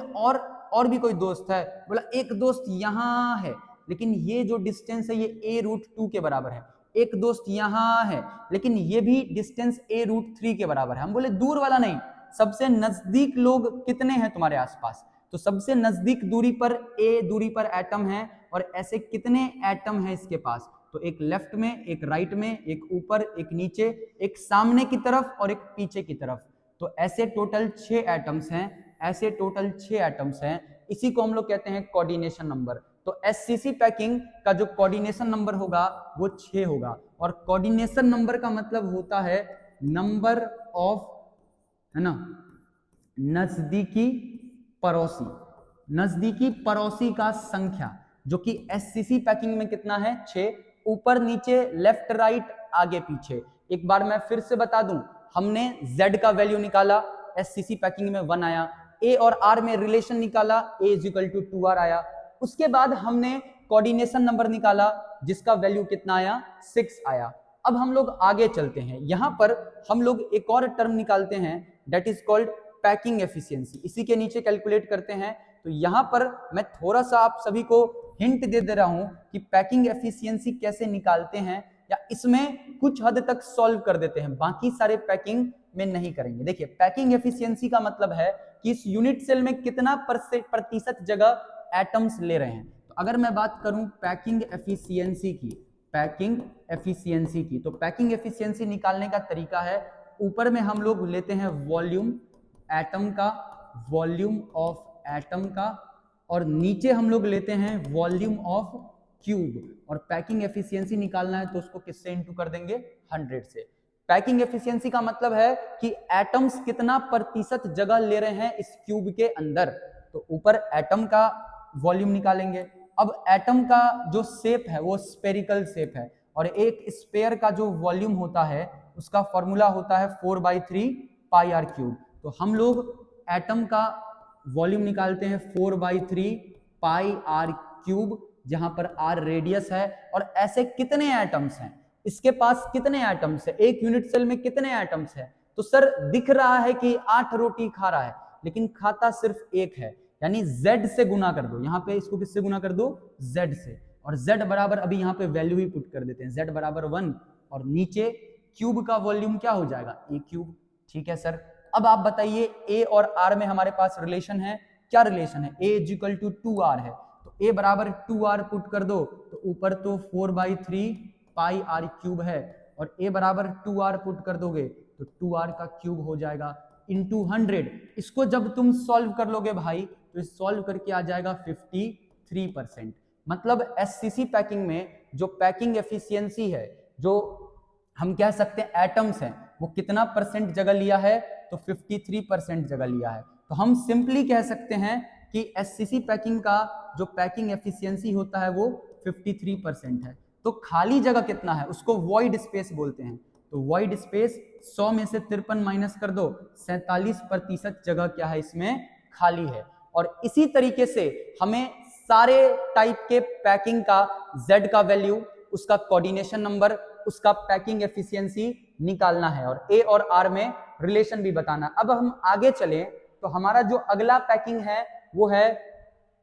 और भी कोई दोस्त है, बोला एक दोस्त यहाँ है, लेकिन ये जो डिस्टेंस है ये a√2 के बराबर है। एक दोस्त यहाँ है, लेकिन ये भी डिस्टेंस a√3 के बराबर है। हम बोले दूर वाला नहीं, सबसे नजदीक लोग कितने हैं तुम्हारे आसपास, तो सबसे नजदीक दूरी पर a दूरी पर एटम है, और ऐसे कितने एटम है इसके पास, तो एक लेफ्ट में, एक राइट में, एक ऊपर, एक नीचे, एक सामने की तरफ और एक पीछे की तरफ। तो ऐसे टोटल 6 एटम्स हैं, ऐसे टोटल 6 एटम्स हैं। इसी को हम लोग कहते हैं कोऑर्डिनेशन नंबर। तो SCC पैकिंग का जो कोऑर्डिनेशन नंबर होगा वो 6 होगा, और कोऑर्डिनेशन नंबर का मतलब होता है नंबर ऑफ, है ना, नजदीकी पड़ोसी, नजदीकी पड़ोसी का संख्या, जो कि SCC पैकिंग में कितना है, 6, ऊपर नीचे लेफ्ट राइट आगे पीछे। एक बार मैं फिर से बता दूं, हमने z का वैल्यू निकाला, SCC पैकिंग में 1 आया, a और r में रिलेशन निकाला, a = 2r आया। उसके बाद हमने कोऑर्डिनेशन नंबर निकाला जिसका वैल्यू कितना आया, 6 आया। अब हम लोग आगे चलते हैं, यहां पर हम लोग एक और टर्म निकालते हैं, that is called packing efficiency. इसी के नीचे कैलकुलेट करते हैं। तो यहां पर मैं थोड़ा सा आप सभी को हिंट दे रहा हूं कि पैकिंग एफिशिएंसी कैसे निकालते हैं, या इसमें कुछ हद तक सॉल्व कर देते हैं, बाकी सारे पैकिंग में नहीं करेंगे। देखिए पैकिंग एफिशिएंसी का मतलब है कि इस यूनिट सेल में कितना प्रतिशत जगह एटम्स ले रहे हैं। तो अगर मैं बात करूं पैकिंग एफिशिएंसी की, पैकिंग एफिशिएंसी की, तो पैकिंग एफिशिएंसी निकालने का तरीका है, ऊपर में हम लोग लेते हैं वॉल्यूम एटम का, वॉल्यूम ऑफ एटम का, और नीचे हम लोग लेते हैं वॉल्यूम ऑफ क्यूब। और पैकिंग एफिशिएंसी निकालना है तो उसको किससे इनटू कर देंगे, 100 से। पैकिंग एफिशिएंसी का मतलब है कि एटम्स कितना प्रतिशत जगह ले रहे हैं इस क्यूब के अंदर। तो ऊपर एटम का वॉल्यूम निकालेंगे। अब एटम का जो शेप है वो स्फेरिकल शेप है, और एक स्पेयर का जो वॉल्यूम होता है उसका फॉर्मूला होता है 4/3 पाई आर क्यूब। तो हम लोग एटम का वॉल्यूम निकालते हैं 4/3 पाई आर क्यूब, जहां पर आर रेडियस है। और ऐसे कितने एटम्स हैं, इसके पास कितने एटम्स है, एक यूनिट सेल में कितने एटम्स है? तो सर दिख रहा है कि 8 रोटी खा रहा है, लेकिन खाता सिर्फ एक है, यानी Z से गुना कर दो। यहाँ पे इसको किससे गुना कर दो? Z से। और Z बराबर, अभी यहाँ पे वैल्यू ही पुट कर देते हैं, Z बराबर 1, और नीचे क्यूब का वॉल्यूम क्या हो जाएगा? A cube. ठीक है सर, अब आप बताइए A और R में हमारे पास रिलेशन है, क्या रिलेशन है? A इक्वल टू 2R है, तो A बराबर 2R पुट कर दो, तो ऊपर तो 4/3 पाई आर क्यूब है, और A बराबर 2R पुट कर दोगे तो 2R का क्यूब हो जाएगा इंटू 100। इसको जब तुम सॉल्व कर लोगे भाई, तो सॉल्व करके आ जाएगा 53%। मतलब एससीसी पैकिंग में जो पैकिंग एफिशिएंसी है, जो हम कह सकते हैं एटम्स हैं, वो कितना परसेंट जगह लिया है? तो 53% जगह लिया है। तो हम सिंपली कह सकते हैं कि एससीसी पैकिंग का जो पैकिंग एफिशिएंसी होता है वो 53% है। तो खाली जगह कितना है उसको वॉइड स्पेस बोलते हैं। तो वॉइड स्पेस 100 में से 53 माइनस कर दो, 47% जगह क्या है इसमें? खाली है। और इसी तरीके से हमें सारे टाइप के पैकिंग का Z का वैल्यू, उसका कोऑर्डिनेशन नंबर, उसका पैकिंग एफिशिएंसी निकालना है, और A और R में रिलेशन भी बताना। अब हम आगे चलें तो हमारा जो अगला पैकिंग है वो है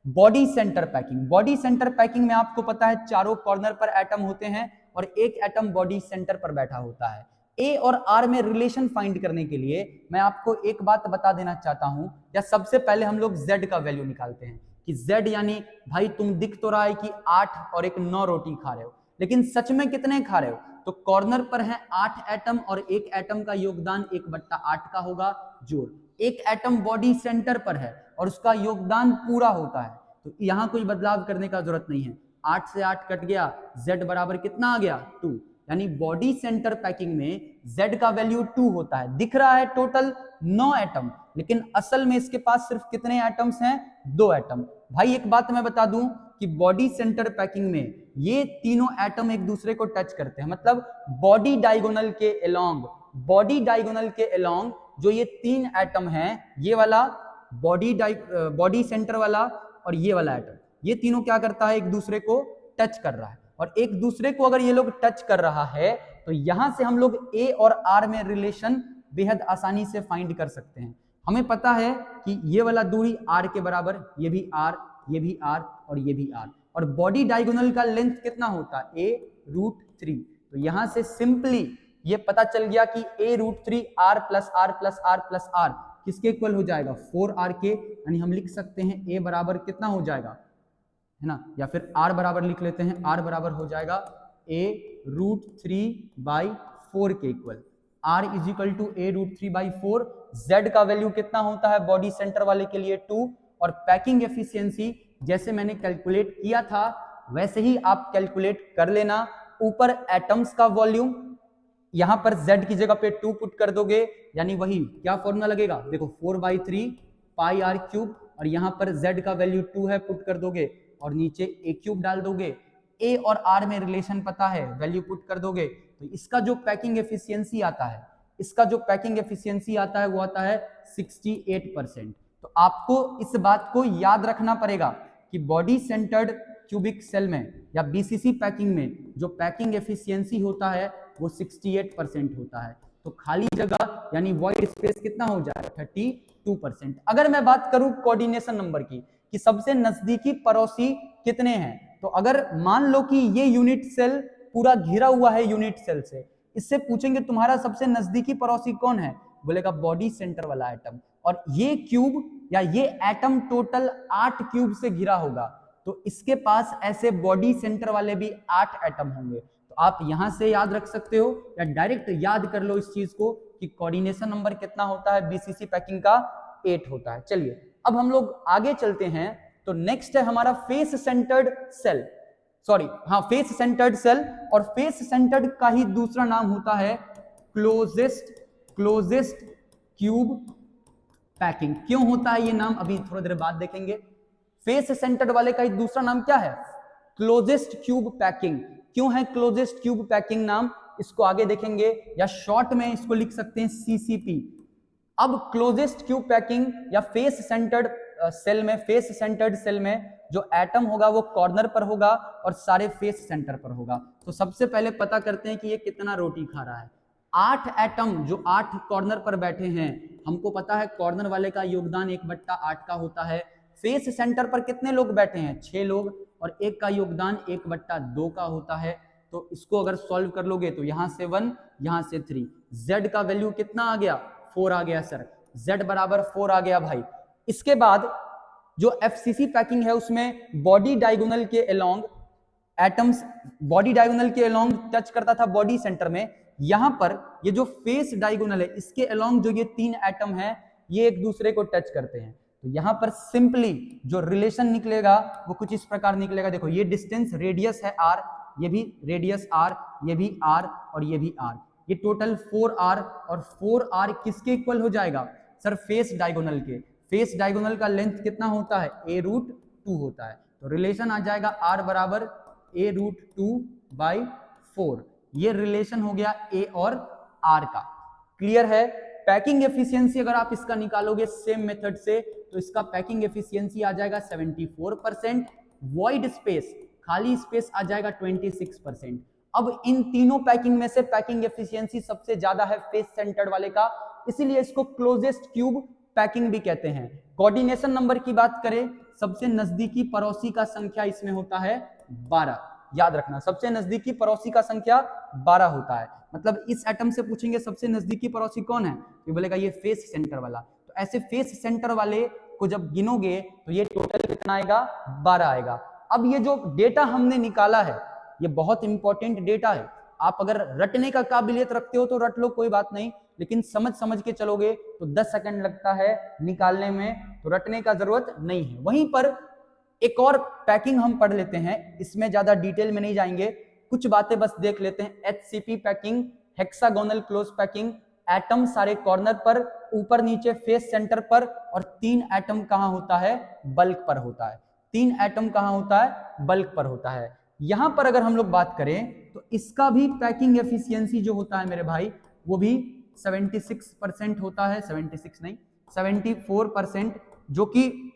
body centre packing. Body centre packing में आपको पता है चारों कॉर्नर पर एटम होते हैं और एक एटम बॉडी सेंटर पर बैठा होता है। ए और आर में रिलेशन फाइंड करने के लिए मैं आपको एक बात बता देना चाहता हूं, या सबसे पहले हम लोग Z का वैल्यू निकालते हैं कि Z यानी भाई तुम दिख तो रहा है कि 8 और एक 9 रोटी खा रहे हो, लेकिन सच में कितने खा रहे हो? तो कॉर्नर पर है 8 एटम और एक एटम का योगदान 1/8 का होगा जोड़। एक एटम बॉडी सेंटर पर है और उसका योगदान पूरा होता है, तो यहां कोई बदलाव करने का जरूरत नहीं है। 8 से 8 कट गया, Z बराबर कितना आ गया? 2। यानी बॉडी सेंटर पैकिंग में Z का वैल्यू 2 होता है। दिख रहा है टोटल 9 एटम, लेकिन असल में इसके पास सिर्फ कितने एटम्स हैं? 2 एटम। भाई एक बात मैं बता दूं कि बॉडी सेंटर पैकिंग में ये तीनों एटम एक दूसरे को टच करते हैं, मतलब बॉडी डायगोनल के अलोंग, बॉडी डायगोनल के अलोंग जो ये 3 एटम हैं, ये वाला बॉडी सेंटर वाला और ये वाला एटम, ये तीनों क्या करता है? एक दूसरे को टच कर रहा है। और एक दूसरे को अगर ये लोग टच कर रहा है तो यहां से हम लोग ए और आर में रिलेशन बेहद आसानी से फाइंड कर सकते हैं। हमें पता है कि ये वाला दूरी आर के बराबर, ये भी आर, ये भी आर और ये भी आर, और बॉडी डायगोनल का लेंथ कितना होता है? a√3। तो यहां से सिंपली ये पता चल गया कि a√3 r plus r plus r plus r किसके इक्वल हो जाएगा? 4r के। यानी हम लिख सकते हैं a बराबर कितना हो जाएगा, है ना, या फिर r बराबर लिख लेते हैं, r बराबर हो जाएगा a√3/4 के इक्वल। r is equal to a√3/4। z का वैल्यू कितना होता है बॉडी सेंटर वाले के लिए? 2। और पैकिंग एफिशिएंसी जैसे मैंने कैलकुलेट किया था वैसे ही आप कैलकुलेट कर लेना। ऊपर एटम्स का वॉल्यूम, यहां पर Z की जगह पे 2 पुट कर दोगे, यानी वही क्या फॉर्मूला लगेगा? देखो 4/3 पाई आर क्यूब, और यहां पर Z का वैल्यू 2 है, पुट कर दोगे और नीचे a क्यूब डाल दोगे। A और R में रिलेशन पता है, वैल्यू पुट कर दोगे, तो इसका जो पैकिंग एफिशिएंसी आता है, इसका जो पैकिंग एफिशिएंसी आता है वो आता है 68%। तो आपको इस बात को याद रखना पड़ेगा कि बॉडी सेंटर्ड क्यूबिक सेल में या बीसीसी पैकिंग में जो पैकिंग एफिशिएंसी होता है वो 68% होता है। तो खाली जगह यानी वॉइड स्पेस कितना हो जाएगा? 32%। अगर मैं बात करूं कोऑर्डिनेशन नंबर की कि सबसे नजदीकी पड़ोसी कितने हैं, तो अगर मान लो कि ये यूनिट सेल पूरा घिरा हुआ है यूनिट सेल से, इससे पूछेंगे तुम्हारा सबसे नजदीकी पड़ोसी कौन है? बोलेगा बॉडी सेंटर वाला एटम। और ये क्यूब या ये एटम टोटल 8 क्यूब से घिरा होगा, तो इसके पास ऐसे बॉडी सेंटर वाले भी 8 एटम होंगे। तो आप यहां से याद रख सकते हो या डायरेक्ट याद कर लो इस चीज को कि कोऑर्डिनेशन नंबर कितना होता है बीसीसी पैकिंग का? 8 होता है। चलिए अब हम लोग आगे चलते हैं। तो नेक्स्ट है हमारा face centred cell, face centred cell. और फेस सेंटर्ड का ही दूसरा नाम होता है क्लोजेस्ट क्यूब पैकिंग। क्यों होता है ये नाम, अभी थोड़ी देर बाद देखेंगे। फेस सेंटर्ड वाले का ही दूसरा नाम क्या है? Closest cube packing. क्यों है क्लोजेस्ट ट्यूब पैकिंग नाम, इसको आगे देखेंगे, या शॉर्ट में इसको लिख सकते हैं CCP। अब क्लोजेस्ट ट्यूब पैकिंग या फेस सेंटर्ड सेल में जो एटम होगा वो कॉर्नर पर होगा और सारे फेस सेंटर पर होगा। तो सबसे पहले पता करते हैं कि ये कितना रोटी खा रहा है। 8 एटम जो 8 कॉर्नर पर बैठे हैं, हमको पता है कॉर्नर वाले का योगदान 1/8 का होता है। फेस सेंटर पर कितने लोग बैठे हैं, 6 लोग, और एक का योगदान 1/2 का होता है। तो इसको अगर सॉल्व कर लोगे तो यहां से 1, यहां से 3, z का वैल्यू कितना आ गया, 4 आ गया सर, z बराबर 4 आ गया भाई। इसके बाद जो FCC पैकिंग है उसमें बॉडी डायगोनल के अलोंग एटम्स, बॉडी डायगोनल के अलोंग टच करता था बॉडी सेंटर में। यहां पर ये जो फेस डायगोनल है इसके अलोंग जो ये 3 एटम है ये एक दूसरे को टच करते हैं। तो यहां पर सिंपली जो रिलेशन निकलेगा वो कुछ इस प्रकार निकलेगा। देखो ये डिस्टेंस रेडियस है r, ये भी रेडियस r, ये भी r और ये भी r, ये टोटल 4r, और 4r किसके इक्वल हो जाएगा सर, फेस डायगोनल के। फेस डायगोनल का लेंथ कितना होता है, a√2 होता है। तो रिलेशन आ जाएगा r बराबर a√2/4। ये रिलेशन हो गया a और r का। क्लियर है। पैकिंग एफिशिएंसी अगर आप इसका निकालोगे सेम मेथड से तो इसका पैकिंग एफिशिएंसी आ जाएगा 74%, वॉइड स्पेस, खाली स्पेस आ जाएगा 26%। अब इन तीनों पैकिंग में से पैकिंग एफिशिएंसी सबसे ज्यादा है फेस सेंटर्ड वाले का, इसीलिए इसको क्लोजेस्ट ट्यूब पैकिंग भी कहते हैं। कोऑर्डिनेशन नंबर की बात करें, सबसे नजदीकी पड़ोसी का संख्या इसमें होता है 12। याद रखना, सबसे नजदीकी पड़ोसी का संख्या 12 होता है। मतलब इस एटम से पूछेंगे सबसे नजदीकी पड़ोसी कौन है, तो बोलेगा ये फेस सेंटर वाला। तो ऐसे फेस सेंटर वाले को जब गिनोगे तो ये टोटल कितना आएगा, 12 आएगा। अब ये जो डेटा हमने निकाला है ये बहुत इंपॉर्टेंट डेटा है। आप अगर रटने का काबिलियत रखते हो तो रट लो, कोई बात नहीं, लेकिन समझ के चलोगे तो 10 सेकंड लगता है निकालने में, तो रटने का जरूरत नहीं है। वहीं पर एक और पैकिंग हम पढ़ लेते हैं, इसमें ज्यादा डिटेल में नहीं जाएंगे, कुछ बातें बस देख लेते हैं। HCP packing, hexagonal close packing, atom सारे कॉर्नर पर, ऊपर नीचे फेस सेंटर पर, और 3 एटम कहां होता है, बल्क पर होता है। 3 एटम कहां होता है, बल्क पर होता है। यहां पर अगर हम लोग बात करें तो इसका भी पैकिंग एफिशिएंसी जो होता है मेरे भाई वो भी 76% होता है, 76 नहीं 74%, जो कि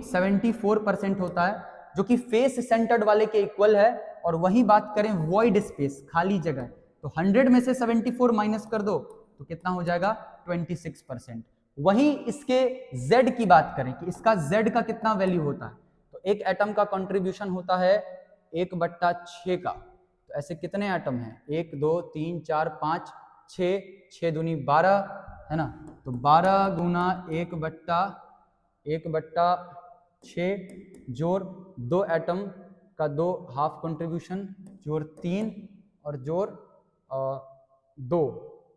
74% होता है, जो कि फेस सेंटर्ड वाले के इक्वल है। और वही बात करें वॉइड स्पेस, खाली जगह, तो 100 में से 74 माइनस कर दो तो कितना हो जाएगा, 26%। वही इसके Z की बात करें कि इसका Z का कितना वैल्यू होता है, तो एक एटम का कंट्रीब्यूशन होता है 1/6 का। तो ऐसे कितने एटम हैं, 1 2 3 4 5 6, 6 दूनी 12 है ना, तो 12 गुना 1/6 जोड़ 2 एटम का 2 हाफ कंट्रीब्यूशन, जोड़ 3 और जोड़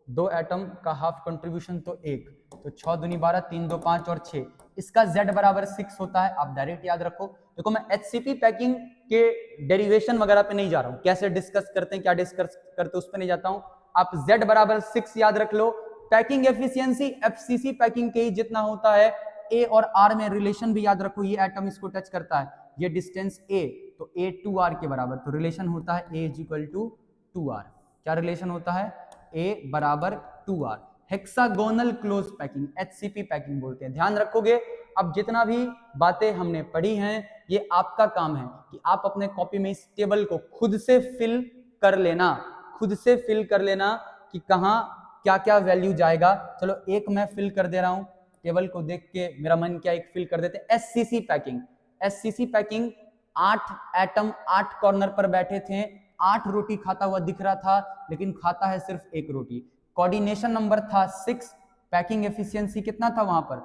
2 एटम का हाफ कंट्रीब्यूशन तो 1, तो 6 दूनी 12, 3 2 5 और 6, इसका Z बराबर 6 होता है। आप डायरेक्ट याद रखो। देखो मैं HCP पैकिंग के डेरिवेशन वगैरह पे नहीं जा रहा हूँ, कैसे डिस्कस करते हैं क्या डिस्कस करते हैं उस पे नहीं जाता हूँ। आप Z बराबर 6 याद रख लो। पैकिंग एफिशिएंसी FCC पैकिंग के ही जितना होता है। A और R में रिलेशन भी याद रखो, ये एटम इसको टच करता है, ये डिस्टेंस A, तो A 2R के बराबर, तो रिलेशन होता है A = 2R। क्या रिलेशन होता है, A बराबर 2R। Hexagonal close packing HCP packing बोलते हैं, ध्यान रखोगे। अब जितना भी बातें हमने पढ़ी हैं ये आपका काम है कि आप अपने कॉपी में इस टेबल को खुद से फिल कर लेना, कि कहाँ क्या क्या वैल्यू जाएगा। चलो एक मैं फिल कर दे रहा हूं, टेबल को देख के मेरा मन क्या, एक फिल कर देते हैं। SCC पैकिंग 8 एटम 8 कॉर्नर पर बैठे थे, 8 रोटी खाता हुआ दिख रहा था लेकिन खाता है सिर्फ 1 रोटी। कोऑर्डिनेशन नंबर था 6, पैकिंग एफिशिएंसी कितना था वहां पर,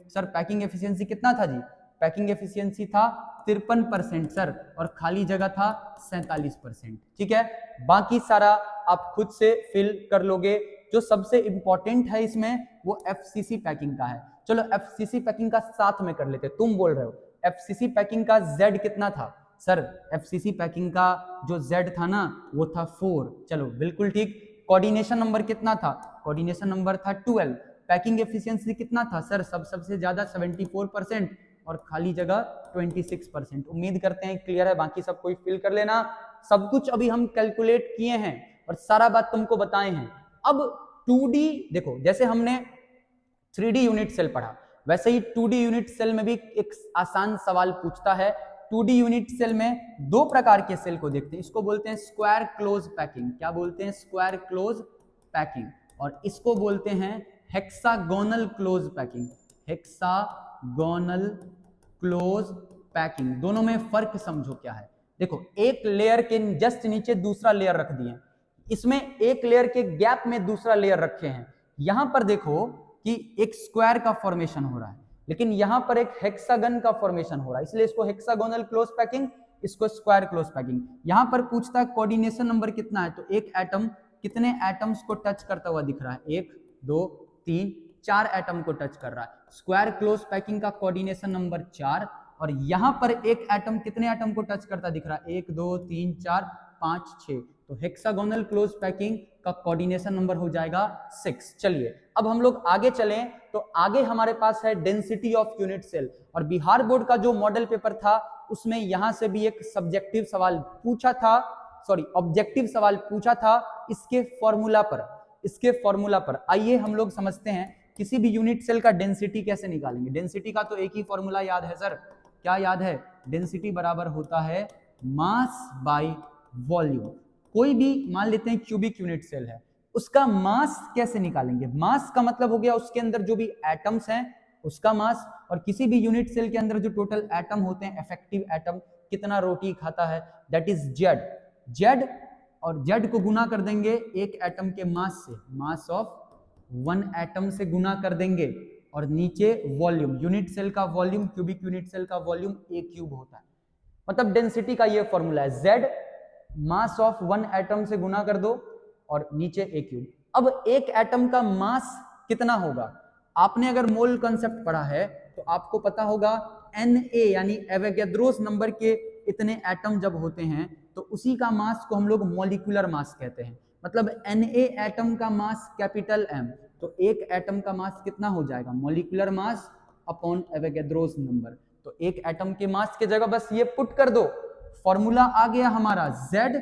सर पैकिंग एफिशिएंसी कितना था जी, पैकिंग एफिशिएंसी था 53% सर, और खाली जगह था 47%। ठीक है, बाकी सारा आप खुद से फिल कर लोगे। जो सबसे इंपॉर्टेंट है इसमें वो FCC पैकिंग का है। चलो FCC पैकिंग का साथ में कर लेते। तुम बोल रहे हो FCC पैकिंग का Z कितना था, सर FCC पैकिंग का जो Z था ना वो था 4। चलो बिल्कुल ठीक। कोऑर्डिनेशन नंबर कितना था, कोऑर्डिनेशन नंबर था 12। पैकिंग एफिशिएंसी कितना था सर, सबसे ज्यादा 74%, और खाली जगह 26%। उम्मीद करते हैं क्लियर है, बाकी सब कोई फिल कर लेना। सब कुछ अभी हम कैलकुलेट किए हैं और सारा बात तुमको बताए हैं। अब 2D देखो, जैसे हमने 3D यूनिट सेल पढ़ा, वैसे ही 2D यूनिट सेल में भी एक आसान सवाल पूछता है। 2D यूनिट सेल में दो प्रकार के सेल को देखते हैं, इसको बोलते हैं स्क्वायर क्लोज पैकिंग। क्या बोलते हैं? Square close packing. और इसको बोलते हैं hexagonal close packing. Hexagonal close packing. दोनों में फर्क समझो क्या है। देखो, एक लेयर के जस्ट नीचे दूसरा लेयर रख दिए, इसमें एक लेयर के गैप में दूसरा लेयर रखे हैं। यहां पर देखो कि एक स्क्वायर का फॉर्मेशन हो रहा है, लेकिन यहां पर एक हेक्सागन का फॉर्मेशन हो रहा है, इसलिए इसको हेक्सागोनल क्लोज पैकिंग, इसको स्क्वायर क्लोज पैकिंग। यहां पर पूछता है कोऑर्डिनेशन नंबर कितना है, तो एक एटम कितने एटम्स को टच करता हुआ दिख रहा है? 1 2 3 4 एटम को टच कर रहा है। स्क्वायर क्लोज पैकिंग का कोऑर्डिनेशन नंबर 4, और यहां पर एक एटम कितने एटम को टच करता दिख रहा है? 1 2 3 4 5 6। तो हेक्सागोनल क्लोज पैकिंग का कोऑर्डिनेशन नंबर हो जाएगा 6। चलिए अब हम लोग आगे चलें, तो आगे हमारे पास है डेंसिटी ऑफ यूनिट सेल। और बिहार बोर्ड का जो मॉडल पेपर था उसमें यहां से भी एक सब्जेक्टिव सवाल पूछा था, सॉरी ऑब्जेक्टिव सवाल पूछा था इसके फॉर्मूला पर। इसके फॉर्मूला पर आइए हम लोग समझते हैं किसी भी यूनिट सेल का डेंसिटी कैसे निकालेंगे। डेंसिटी का तो एक ही फॉर्मूला याद है सर, क्या याद है? डेंसिटी बराबर होता है मास बाय वॉल्यूम। कोई भी मान लेते हैं क्यूबिक यूनिट सेल है, उसका मास कैसे निकालेंगे? मास का मतलब हो गया उसके अंदर जो भी एटम्स हैं उसका मास, और किसी भी यूनिट सेल के अंदर जो टोटल एटम होते हैं, इफेक्टिव एटम कितना रोटी खाता है, दैट इज जेड। जेड और जेड को गुना कर देंगे एक एटम के मास से, मास ऑफ 1 एटम से गुना कर देंगे, और नीचे वॉल्यूम, यूनिट सेल का वॉल्यूम, क्यूबिक यूनिट सेल का वॉल्यूम a क्यूब होता है। मतलब डेंसिटी का ये फॉर्मूला है, जेड मास ऑफ 1 एटम से गुना कर दो और नीचे a क्यूब। अब एक एटम का मास कितना होगा? आपने अगर मोल कंसेप्ट पढ़ा है तो आपको पता होगा Na यानी एवोगैड्रोस नंबर के इतने एटम जब होते हैं तो उसी का मास को हम लोग मॉलिक्यूलर मास कहते हैं। मतलब Na एटम का मास कैपिटल M, तो एक एटम का मास कितना हो जाएगा? Molecular mass upon Avogadro's number. तो एक एटम के मास की जगह बस ये पुट कर दो, फॉर्मूला आ गया हमारा Z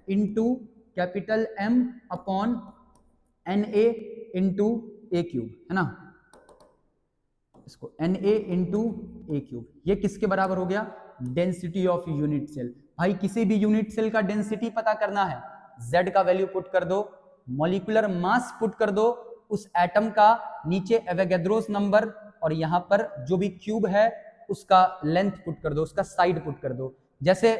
into capital M upon Na into a cube, है ना? इसको Na इंटू a क्यूब, ये किसके बराबर हो गया? Density of unit cell. भाई किसी भी यूनिट सेल का डेंसिटी पता करना है, Z का वैल्यू पुट कर दो, मॉलिक्यूलर मास पुट कर दो उस एटम का, नीचे एवोगैड्रोस नंबर, और यहां पर जो भी क्यूब है उसका लेंथ पुट कर दो, उसका साइड पुट कर दो। जैसे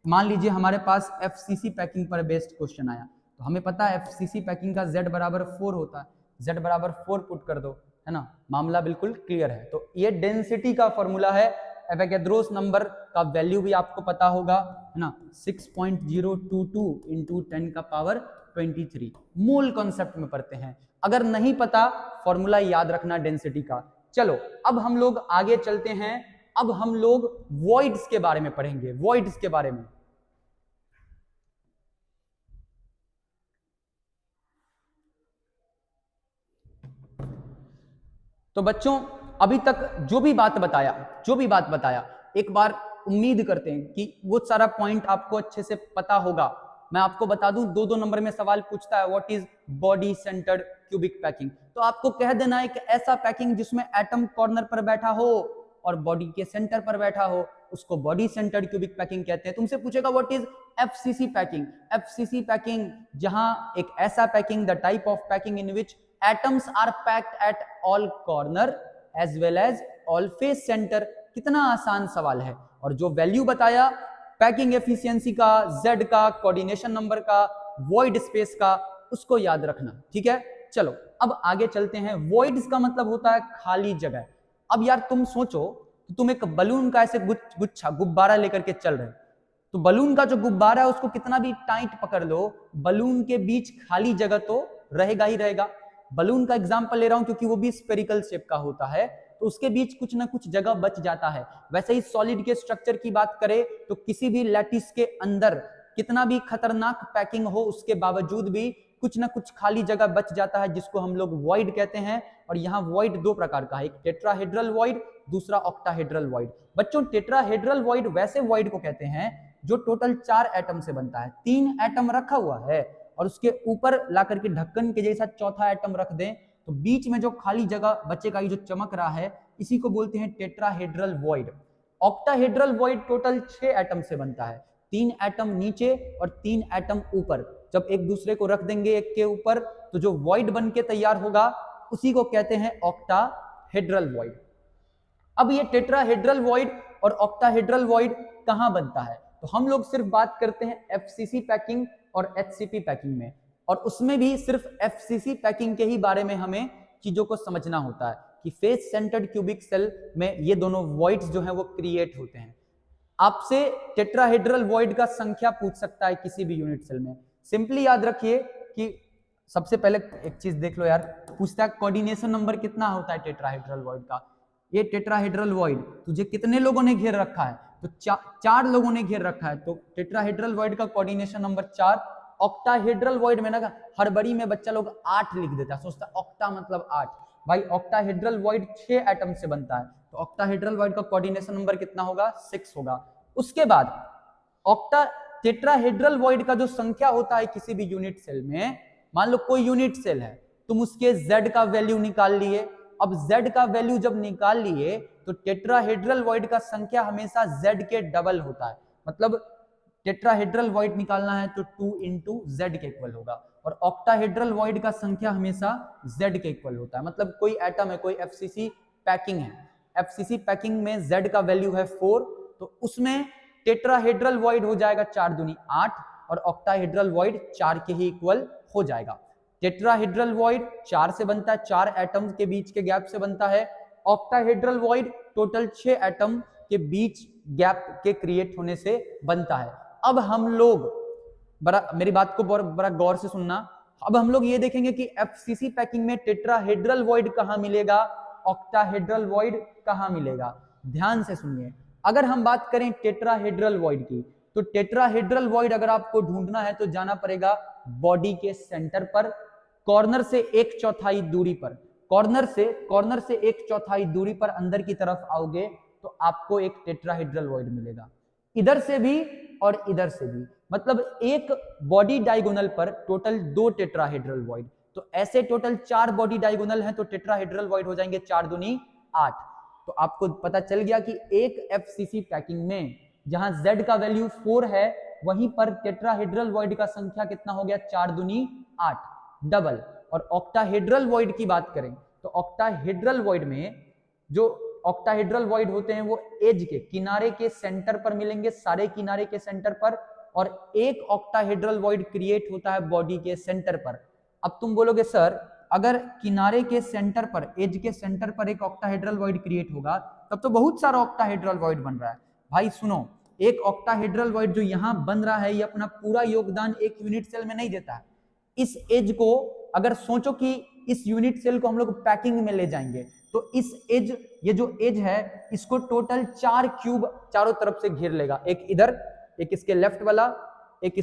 मान लीजिए हमारे पास FCC पैकिंग पर बेस्ड क्वेश्चन आया, तो हमें पता है FCC पैकिंग का Z बराबर 4 होता है, Z बराबर 4 पुट कर दो, है ना? मामला बिल्कुल क्लियर है। तो ये डेंसिटी का फॉर्मूला है। एवोगैड्रोस नंबर का वैल्यू भी आपको पता होगा, है ना? 6.022 इंटू 10 का पावर 23। मोल कॉन्सेप्ट में पढ़ते हैं, अगर नहीं पता फॉर्मूला याद रखना डेंसिटी का। चलो अब हम लोग आगे चलते हैं, अब हम लोग वॉइड्स के बारे में पढ़ेंगे, वॉइड्स के बारे में। तो बच्चों अभी तक जो भी बात बताया एक बार उम्मीद करते हैं कि वो सारा पॉइंट आपको अच्छे से पता होगा। मैं आपको बता दूं 2-2 नंबर में सवाल पूछता है, what is body centred cubic packing. तो आपको कह देना है कि ऐसा पैकिंग जिसमें एटम कॉर्नर पर बैठा हो और बॉडी के सेंटर पर बैठा हो, उसको बॉडी सेंटर्ड क्यूबिक पैकिंग कहते हैं। तुमसे पूछेगा what is FCC packing. FCC packing जहां एक ऐसा packing, the type of packing in which atoms are packed at all corner as well as all face center। कितना आसान सवाल है। और जो वैल्यू बताया पैकिंग एफिशिएंसी का, Z का, कोऑर्डिनेशन नंबर का, वॉइड स्पेस का, उसको याद रखना, ठीक है? चलो अब आगे चलते हैं। वॉइड्स का मतलब होता है खाली जगह। अब यार तुम सोचो कि तुम एक बलून का ऐसे गुच्छा गुब्बारा लेकर के चल रहे हो, तो बलून का जो गुब्बारा है उसको कितना भी टाइट पकड़ लो, बलून के बीच खाली जगह तो रहेगा ही रहेगा। बलून का एग्जांपल ले रहा हूं क्योंकि वो भी स्फेरिकल शेप का होता है, तो उसके बीच कुछ ना कुछ जगह बच जाता है। वैसे ही सॉलिड के स्ट्रक्चर की बात करें तो किसी भी लैटिस के अंदर कितना भी खतरनाक पैकिंग हो उसके बावजूद भी कुछ ना कुछ खाली जगह बच जाता है, जिसको हम लोग वॉइड कहते हैं। और यहाँ वॉइड दो प्रकार का है, एक टेट्राहेड्रल वॉइड, दूसरा ऑक्टाहेड्रल वॉइड। बच्चों टेट्राहेड्रल वॉइड वैसे वॉइड को कहते हैं जो टोटल 4 एटम से बनता है। 3 एटम रखा हुआ है और उसके ऊपर ला करके ढक्कन के जैसा चौथा एटम रख दें तो बीच में जो खाली जगह बचेगा, ये जो चमक रहा है, इसी को बोलते हैं tetrahedral void. Octahedral void total 6 atom से बनता है, 3 एटम नीचे और 3 एटम ऊपर। जब एक दूसरे को रख देंगे एक के ऊपर तो जो वॉइड बन के तैयार होगा उसी को कहते हैं ऑक्टाहेड्रल वॉइड। अब ये टेट्राहेड्रल वॉइड और ऑक्टाहेड्रल वॉइड कहां बनता है, तो हम लोग सिर्फ बात करते हैं एफसीसी पैकिंग और एचसीपी पैकिंग में, और उसमें भी सिर्फ एफसीसी पैकिंग के ही बारे में हमें चीजों को समझना होता है कि फेस सेंटर्ड क्यूबिक सेल में ये दोनों वॉइड्स जो हैं वो क्रिएट होते हैं। आपसे टेट्राहेड्रल वॉइड का संख्या पूछ सकता है किसी भी यूनिट सेल में। सिंपली याद रखिए कि सबसे पहले एक चीज देख लो यार, पूछता है कोऑर्डिनेशन नंबर कितना होता है टेट्राहेड्रल वॉइड का। ये टेट्राहेड्रल वॉइड तुझे कितने लोगों ने घेर रखा है, तो 4 लोगों ने घेर रखा है, तो टेट्राहेड्रल वॉइड का कोऑर्डिनेशन नंबर 4। ऑक्टाहेड्रल वॉइड में ना हड़बड़ी में बच्चा लोग 8 लिख देता है, सोचता ऑक्टा मतलब 8। भाई ऑक्टाहेड्रल वॉइड 6 एटम से बनता है, तो ऑक्टाहेड्रल वॉइड का कोऑर्डिनेशन नंबर कितना होगा, 6 होगा। उसके बाद टेट्राहेड्रल वॉइड का जो संख्या होता है किसी भी यूनिट सेल में, मान लो कोई यूनिट सेल है, तुम उसके z का वैल्यू निकाल लिए। अब z का वैल्यू जब निकाल लिए तो टेट्राहेड्रल वॉइड का संख्या हमेशा z के डबल होता है। मतलब टेट्राहेड्रल वॉइड निकालना है तो 2 into z के इक्वल होगा, और ऑक्टाहेड्रल वॉइड का संख्या हमेशा z के इक्वल होता है। मतलब कोई एटम है, कोई एफसीसी पैकिंग है, एफसीसी पैकिंग में z का वैल्यू है 4, तो उसमें टेट्राहेड्रल वॉइड हो जाएगा 4 दूनी 8 और ऑक्टाहेड्रल वॉइड 4 के ही इक्वल हो जाएगा। टेट्राहेड्रल वॉइड 4 से बनता है, 4 एटम्स के बीच के गैप से बनता है। ऑक्टाहेड्रल वॉइड टोटल 6 एटम के बीच गैप के क्रिएट होने से बनता है। अब हम लोग मेरी बात को बड़ा गौर से सुनना। अब हम लोग ये देखेंगे कि एफसीसी पैकिंग में टेट्राहेड्रल वॉइड कहां मिलेगा, ऑक्टाहेड्रल वॉइड कहां मिलेगा। ध्यान से सुनिए, अगर हम बात करें टेट्राहेड्रल वॉइड की, तो टेट्राहेड्रल वॉइड अगर आपको ढूंढना है तो जाना पड़ेगा बॉडी के सेंटर पर, कॉर्नर से 1/4 दूरी पर। कॉर्नर से 1/4 दूरी पर अंदर की तरफ आओगे तो आपको एक टेट्राहेड्रल वॉइड मिलेगा, इधर से भी और इधर से भी। मतलब एक बॉडी डायगोनल पर टोटल 2 टेट्राहेड्रल वॉइड, तो ऐसे टोटल 4 बॉडी डायगोनल हैं, तो टेट्राहेड्रल वॉइड हो जाएंगे 4 दूनी 8। तो आपको पता चल गया कि एक एफसीसी पैकिंग में जहां z का वैल्यू 4 है, वहीं पर टेट्राहेड्रल वॉइड का संख्या कितना हो गया, 4 दूनी 8 डबल। और ऑक्टाहेड्रल वॉइड की बात करें तो ऑक्टाहेड्रल वॉइड में जो ऑक्टाहेड्रल वॉइड होते हैं वो एज के किनारे के सेंटर पर मिलेंगे, सारे किनारे के सेंटर पर, और एक ऑक्टाहेड्रल वॉइड क्रिएट होता है बॉडी के सेंटर पर। अब तुम बोलोगे सर अगर किनारे के सेंटर पर, एज के सेंटर पर एक ऑक्टाहेड्रल वॉइड क्रिएट होगा तब तो बहुत सारा ऑक्टाहेड्रल वॉइड बन रहा है। भाई सुनो, एक ऑक्टाहेड्रल वॉइड जो यहां बन रहा है ये अपना पूरा योगदान एक यूनिट सेल में नहीं देता है। इस एज को अगर सोचो कि इस यूनिट सेल को हम लोग पैकिंग में ले जाएंगे तो इस एज, ये जो एज है इसको टोटल 4 क्यूब चारों तरफ से घेर लेगा, एक इधर, एक इसके लेफ्ट वाला, एक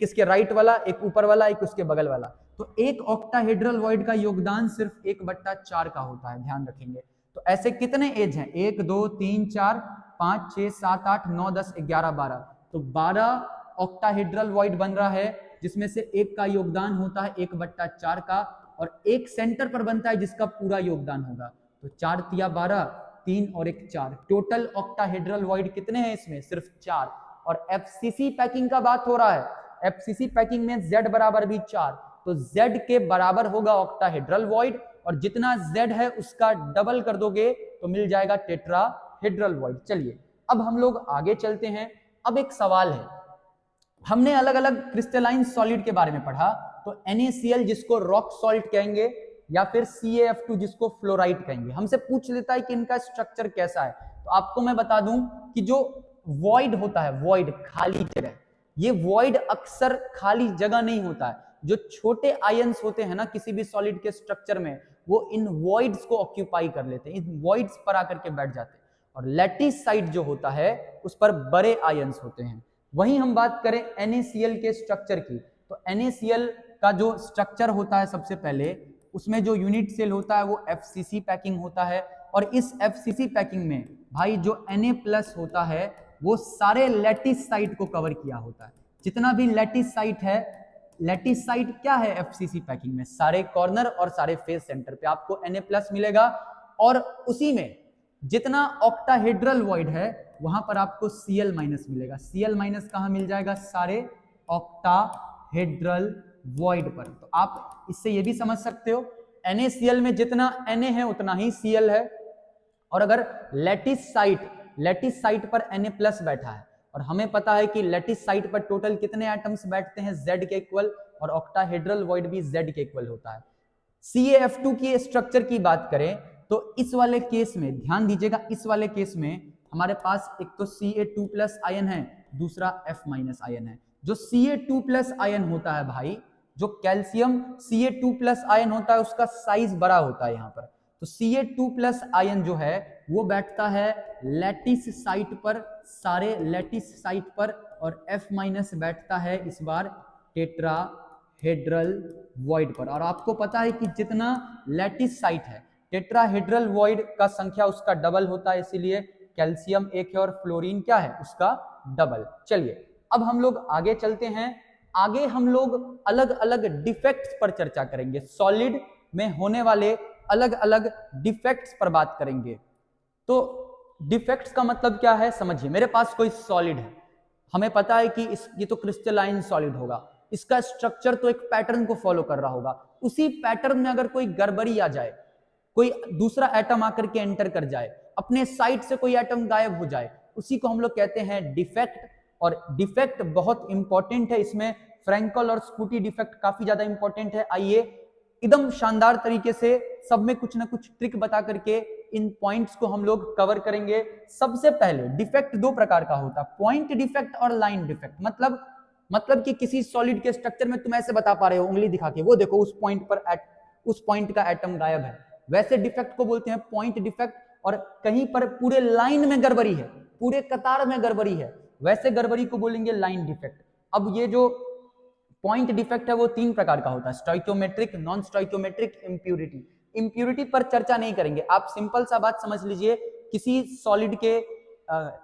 इसके राइट वाला, एक ऊपर वाला, एक उसके बगल वाला। तो एक ऑक्टाहेड्रल वॉइड का योगदान सिर्फ 1/4 का होता है, ध्यान रखेंगे। तो ऐसे कितने एज हैं, 1 2 3 4 5 6 7 8 9 10 11 12, तो 12 ऑक्टाहेड्रल वॉइड बन रहा है, जिसमें से एक का योगदान होता है 1/4 का, और एक सेंटर पर बनता है जिसका पूरा योगदान होगा। तो 4 तिया 12, 3 और 1 4, टोटल ऑक्टाहेड्रल वॉइड कितने हैं इसमें, सिर्फ 4। और एफसीसी पैकिंग का बात हो रहा है, एफसीसी पैकिंग में z बराबर भी 4, तो z के बराबर होगा ऑक्टाहेड्रल वॉइड, और जितना z है उसका डबल कर दोगे तो मिल जाएगा टेट्राहेड्रल वॉइड। चलिए अब हम लोग आगे चलते हैं। अब एक सवाल है, हमने अलग अलग क्रिस्टलाइन सॉलिड के बारे में पढ़ा, तो NaCl जिसको रॉक सॉल्ट कहेंगे या फिर CaF2 जिसको फ्लोराइड कहेंगे, हमसे पूछ लेता है कि इनका स्ट्रक्चर कैसा है। तो आपको मैं बता दूं कि जो वॉइड होता है, वॉइड खाली जगह, ये वॉइड अक्सर खाली जगह नहीं होता है। जो छोटे आयंस होते हैं ना किसी भी सॉलिड के स्ट्रक्चर में, वो इन वॉइड्स को ऑक्यूपाई कर लेते हैं, इन वॉइड्स पर आकर के बैठ जाते हैं। और लैटिस साइड जो होता है उस पर बड़े आयंस होते हैं। वहीं हम बात करें NaCl के स्ट्रक्चर की, तो NaCl का जो स्ट्रक्चर होता है सबसे पहले, उसमें जो यूनिट सेल होता है वो एफसीसी पैकिंग होता है। और इस FCC पैकिंग में भाई जो Na+ होता है वो सारे लैटिस साइट को कवर किया होता है। जितना भी लैटिस साइट है, लैटिस साइट क्या है FCC पैकिंग में, सारे कॉर्नर और सारे फेस सेंटर पे आपको Na+ मिलेगा। और उसी में जितना ऑक्टाहेड्रल वॉइड है वहां पर आपको Cl- मिलेगा। Cl- कहां मिल जाएगा, सारे ऑक्टाहेड्रल वॉइड पर। तो आप इससे ये भी समझ सकते हो NaCl में जितना Na है उतना ही Cl है। और अगर लैटिस साइट पर Na+ बैठा है और हमें पता है कि लैटिस साइट पर टोटल कितने एटम्स बैठते हैं, Z के इक्वल, और ऑक्टाहेड्रल वॉइड भी Z के इक्वल होता है। CaF2 की स्ट्रक्चर की बात करें तो इस वाले केस में ध्यान दीजिएगा, इस वाले केस में हमारे पास एक तो Ca2+ आयन है, दूसरा F- आयन है। जो Ca2+ आयन होता है भाई, जो कैल्शियम Ca2+ आयन होता है उसका साइज बड़ा होता है यहाँ पर। तो Ca2+ आयन जो है वो बैठता है लैटिस साइट पर, सारे लैटिस साइट पर, और F- बैठता है इस बार टेट्राहेड्रल वॉइड पर। और आपको पता है कि जितना लैटिस साइट है टेट्राहेड्रल वॉइड का संख्या उसका डबल होता है, इसीलिए कैल्शियम एक है और फ्लोरीन क्या है, उसका डबल। चलिए अब हम लोग आगे चलते हैं। आगे हम लोग अलग अलग डिफेक्ट्स पर चर्चा करेंगे, सॉलिड में होने वाले अलग अलग डिफेक्ट्स पर बात करेंगे। तो डिफेक्ट्स का मतलब क्या है समझिए, मेरे पास कोई सॉलिड है, हमें पता है कि ये तो क्रिस्टलाइन सॉलिड होगा, इसका स्ट्रक्चर तो एक पैटर्न को फॉलो कर रहा होगा। उसी पैटर्न में अगर कोई गड़बड़ी आ जाए, कोई दूसरा एटम आकर के एंटर कर जाए, अपने साइड से कोई एटम गायब हो जाए, उसी को हम लोग कहते हैं डिफेक्ट। और डिफेक्ट बहुत इंपॉर्टेंट है, इसमें फ्रैंकल और स्कूटी डिफेक्ट काफी ज्यादा इंपॉर्टेंट है। आइए एकदम शानदार तरीके से सब में कुछ ना कुछ ट्रिक बता करके इन पॉइंट्स को हम लोग कवर करेंगे। सबसे पहले डिफेक्ट दो प्रकार का होता है, पॉइंट डिफेक्ट और लाइन डिफेक्ट। मतलब कि किसी सॉलिड के स्ट्रक्चर में तुम ऐसे बता पा रहे हो उंगली दिखा के, वो देखो उस पॉइंट पर उस पॉइंट का एटम गायब है, वैसे डिफेक्ट को बोलते हैं पॉइंट डिफेक्ट। और कहीं पर पूरे लाइन में गड़बड़ी है, पूरे कतार में गड़बड़ी है, वैसे गड़बड़ी को बोलेंगे लाइन डिफेक्ट। अब ये जो पॉइंट डिफेक्ट है वो तीन प्रकार का होता है, stoichiometric, non stoichiometric, impurity. Impurity पर चर्चा नहीं करेंगे, आप सिंपल सा बात समझ लीजिए, किसी सॉलिड के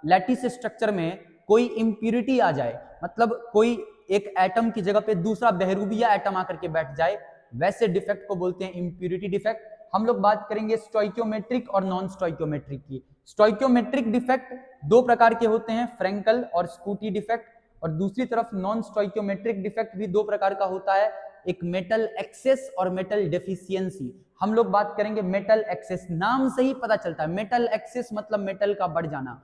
लैटिस स्ट्रक्चर में कोई इंप्यूरिटी आ जाए, मतलब कोई एक एटम की जगह पे दूसरा बहरूबिया एटम आकर के बैठ जाए, वैसे डिफेक्ट को बोलते हैं इंप्यूरिटी डिफेक्ट। हम लोग बात करेंगे स्टोइकियोमेट्रिक और नॉन स्टोइकियोमेट्रिक की। स्टोइकियोमेट्रिक डिफेक्ट दो प्रकार के होते हैं, फ्रैंकल और स्कूटी डिफेक्ट। और दूसरी तरफ नॉन स्टोइकियोमेट्रिक डिफेक्ट भी दो प्रकार का होता है, एक मेटल एक्सेस और मेटल डेफिशिएंसी। हम लोग बात करेंगे मेटल एक्सेस, नाम से ही पता चलता है मेटल एक्सेस मतलब मेटल का बढ़ जाना।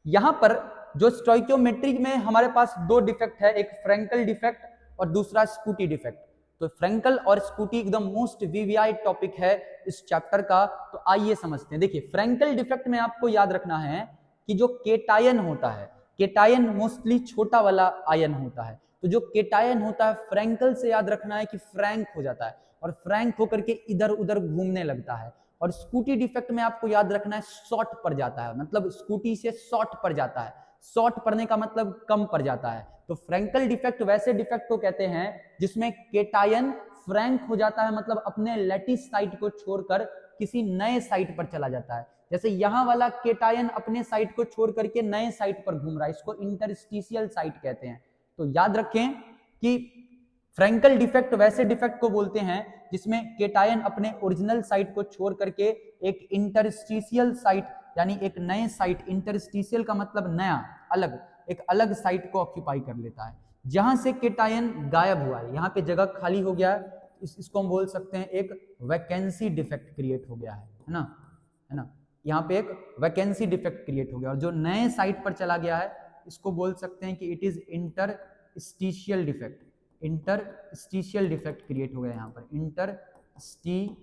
यहां पर जो स्टोइकियोमेट्रिक में हमारे पास दो डिफेक्ट है, एक फ्रैंकल डिफेक्ट और दूसरा स्कूटी डिफेक्ट। तो फ्रैंकल और स्कूटी एकदम मोस्ट वीवीआई टॉपिक है इस चैप्टर का, तो आइए समझते हैं। देखिए फ्रैंकल डिफेक्ट में आपको याद रखना है कि जो केटायन होता है, केटायन मोस्टली छोटा वाला आयन होता है, तो जो केटायन होता है फ्रैंकल से याद रखना है कि फ्रैंक हो जाता है और फ्रैंक होकर के इधर उधर घूमने लगता है। और स्कूटी डिफेक्ट में आपको याद रखना है शॉर्ट पड़ जाता है, मतलब स्कूटी से शॉर्ट पड़ जाता है, शॉर्ट पड़ने का मतलब कम पड़ जाता है। तो फ्रैंकल डिफेक्ट वैसे डिफेक्ट को कहते हैं जिसमें केटायन फ्रैंक हो जाता है, मतलब अपने लैटिस साइट को छोड़कर किसी नए साइट पर चला जाता है। जैसे यहां वाला केटायन अपने साइट को छोड़ करके नए साइट पर घूम रहा है, इसको इंटरस्टिशियल साइट कहते हैं। तो याद रखें कि फ्रैंकल डिफेक्ट वैसे डिफेक्ट को बोलते हैं जिसमें केटायन अपने ओरिजिनल साइट को छोड़ करके एक इंटरस्टिशियल साइट यानी एक नए साइट, इंटरस्टिशियल का मतलब नया, अलग, एक अलग साइट को ऑक्यूपाई कर लेता है। जहां से केटायन गायब हुआ है, यहाँ पे जगह खाली हो गया है, इसको हम बोल सकते हैं एक वैकेंसी डिफेक्ट क्रिएट हो गया है ना, यहाँ पे एक वैकेंसी डिफेक्ट क्रिएट हो गया और जो नए साइट पर चला गया है इसको बोल सकते हैं कि it is interstitial defect. Interstitial defect create हो गया, यहाँ पर इंटरस्टिशियल,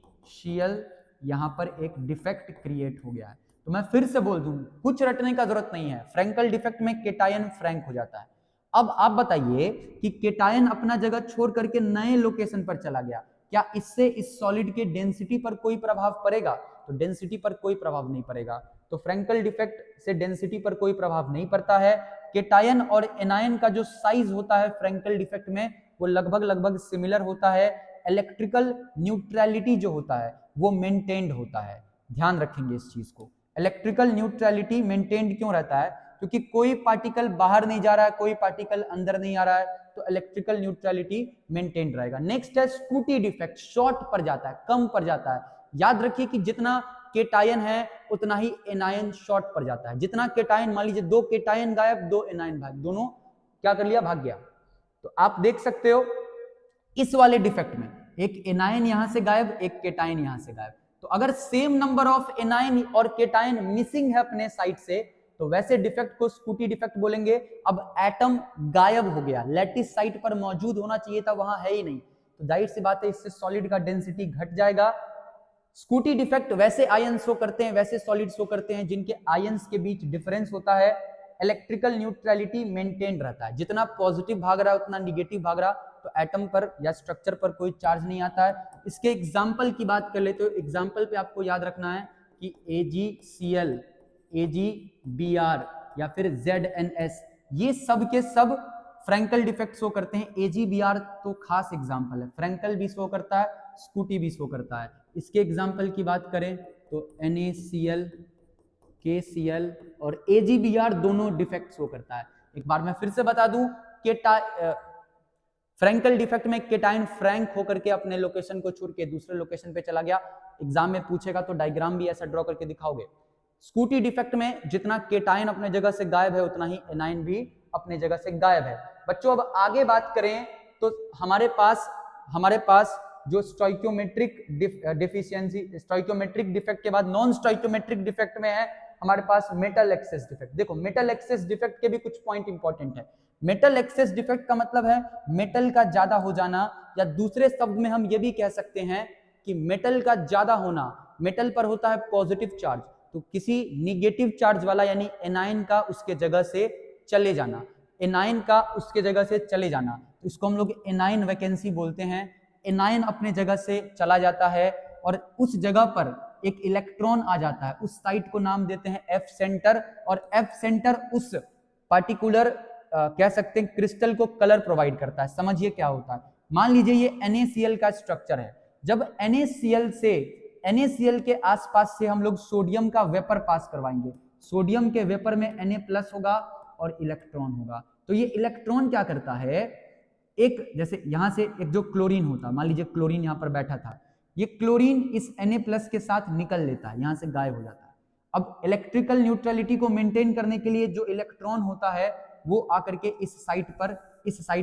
यहाँ पर एक डिफेक्ट क्रिएट हो गया है। तो मैं फिर से बोल दूं, कुछ रटने का जरूरत नहीं है, फ्रैंकल डिफेक्ट में केटायन फ्रैंक हो जाता है। अब आप बताइए कि केटायन अपना जगह छोड़ करके नए लोकेशन पर चला गया, क्या इससे इस सॉलिड के डेंसिटी पर कोई प्रभाव पड़ेगा? तो डेंसिटी पर कोई प्रभाव नहीं पड़ेगा। तो फ्रैंकल डिफेक्ट से डेंसिटी पर कोई प्रभाव नहीं पड़ता है। केटायन और एनायन का जो साइज होता है फ्रैंकल डिफेक्ट में वो लगभग सिमिलर होता है। इलेक्ट्रिकल न्यूट्रलिटी जो होता है वो मेंटेन्ड होता है। ध्यान रखेंगे इस चीज को। इलेक्ट्रिकल न्यूट्रलिटी मेंटेन्ड क्यों रहता है? क्योंकि कोई पार्टिकल बाहर नहीं जा रहा है, कोई पार्टिकल अंदर नहीं आ रहा है, तो इलेक्ट्रिकल न्यूट्रलिटी मेंटेन्ड रहेगा। नेक्स्ट है स्कूटी डिफेक्ट, शॉर्ट पड़ जाता है, कम पड़ जाता है। याद रखिए कि जितना केटायन है उतना ही एनायन शॉर्ट पड़ जाता है। जितना केटायन, मान लीजिए 2 केटायन गायब, 2 एनायन भाग, दोनों क्या कर लिया, भाग गया। तो आप देख सकते हो इस वाले डिफेक्ट में एक एनायन यहां से गायब, एक केटायन यहां से गायब। तो अगर सेम नंबर ऑफ एनायन और केटायन मिसिंग है अपने साइड से, तो वैसे डिफेक्ट को स्कूटी डिफेक्ट बोलेंगे। अब एटम गायब हो गया, लैटिस साइट पर मौजूद होना चाहिए था, वहां है ही नहीं, तो जाहिर सी बात है इससे सॉलिड का डेंसिटी घट जाएगा। स्कूटी डिफेक्ट वैसे आयन शो करते हैं, वैसे सॉलिड शो करते हैं जिनके आयंस के बीच डिफरेंस होता है। इलेक्ट्रिकल न्यूट्रलिटी मेंटेन रहता है, जितना पॉजिटिव भाग रहा है उतना निगेटिव भाग रहा, तो एटम पर या स्ट्रक्चर पर कोई चार्ज नहीं आता है। इसके एग्जाम्पल की बात कर लेते हो, एग्जाम्पल पे आपको याद रखना है कि AgCl, AgBr या फिर ZnS, ये सब के सब फ्रैंकल डिफेक्ट शो करते हैं। AgBr तो खास एग्जाम्पल है, फ्रैंकल भी शो करता है, स्कूटी भी शो करता है। इसके एग्जाम्पल की बात करें तो NaCl, KCl और AgBr दोनों डिफेक्ट शो करता है। एक बार मैं फिर से बता दूं, फ्रैंकल डिफेक्ट में केटायन फ्रैंक होकर के अपने लोकेशन को छोड़ के दूसरे लोकेशन पे चला गया। एग्जाम में पूछेगा तो डायग्राम भी ऐसा ड्रॉ करके दिखाओगे। स्कूटी डिफेक्ट में जितना केटायन अपने जगह से गायब है उतना ही एनायन भी अपने जगह से गायब है। बच्चों अब आगे बात करें तो हमारे पास जो स्टोइकियोमेट्रिक डिफिशियंसी, स्टोइकियोमेट्रिक डिफेक्ट के बाद नॉन स्टोइकियोमेट्रिक डिफेक्ट में है हमारे पास मेटल एक्सेस डिफेक्ट। देखो मेटल एक्सेस डिफेक्ट के भी कुछ पॉइंट इंपॉर्टेंट है। मेटल एक्सेस डिफेक्ट का मतलब है मेटल का ज्यादा हो जाना, या दूसरे शब्द में हम ये भी कह सकते हैं कि मेटल का ज्यादा होना। मेटल पर होता है पॉजिटिव चार्ज, तो किसी निगेटिव चार्ज वाला यानी एनायन का उसके जगह से चले जाना, एनायन का उसके जगह से चले जाना, तो इसको हम लोग एनायन वैकेंसी बोलते हैं। एनायन अपने जगह से चला जाता है और उस जगह पर एक इलेक्ट्रॉन आ जाता है, उस साइट को नाम देते हैं एफ सेंटर, और एफ सेंटर उस पार्टिकुलर कह सकते हैं क्रिस्टल को कलर प्रोवाइड करता है। समझिए क्या होता है, मान लीजिए ये NaCl का स्ट्रक्चर है। जब NaCl के आसपास से हम लोग सोडियम का वेपर पास करवाएंगे, सोडियम के वेपर में Na+ होगा और इलेक्ट्रॉन होगा। तो ये इलेक्ट्रॉन क्या करता है, एक जैसे यहां से एक जो क्लोरीन होता, मान लीजिए क्लोरीन यहां पर बैठा था, ये क्लोरीन इस Na+ के साथ निकल लेता है, यहां से गायब हो जाता है। अब इलेक्ट्रिकल न्यूट्रलिटी को मेंटेन करने के लिए जो इलेक्ट्रॉन होता है वो आकर के इस साइट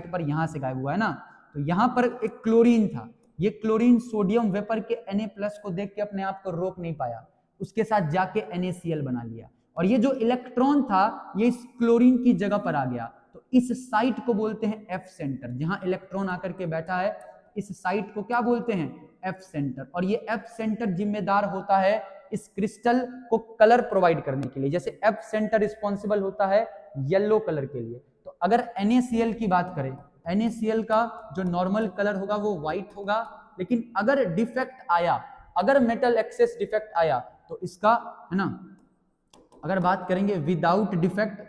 पर यहां से गायब हुआ है ना। तो यहां पर एक क्लोरीन था, ये क्लोरीन सोडियम वेपर के Na+ को देख के अपने आप को रोक नहीं पाया, उसके साथ जाके NaCl बना लिया, और ये जो इलेक्ट्रॉन था ये इस क्लोरीन की जगह पर आ गया। तो इस साइट को बोलते हैं एफ सेंटर, जहां इलेक्ट्रॉन आकर के बैठा है इस साइट को क्या बोलते हैं, एफ सेंटर। और ये एफ सेंटर जिम्मेदार होता है इस क्रिस्टल को कलर प्रोवाइड करने के लिए, जैसे एफ सेंटर रिस्पॉन्सिबल होता है येलो कलर के लिए। तो अगर NaCl की बात करें, NaCl का जो नॉर्मल कलर होगा वो व्हाइट होगा, लेकिन अगर डिफेक्ट आया, अगर मेटल एक्सेस डिफेक्ट आया तो इसका है ना, अगर बात करेंगे विदाउट डिफेक्ट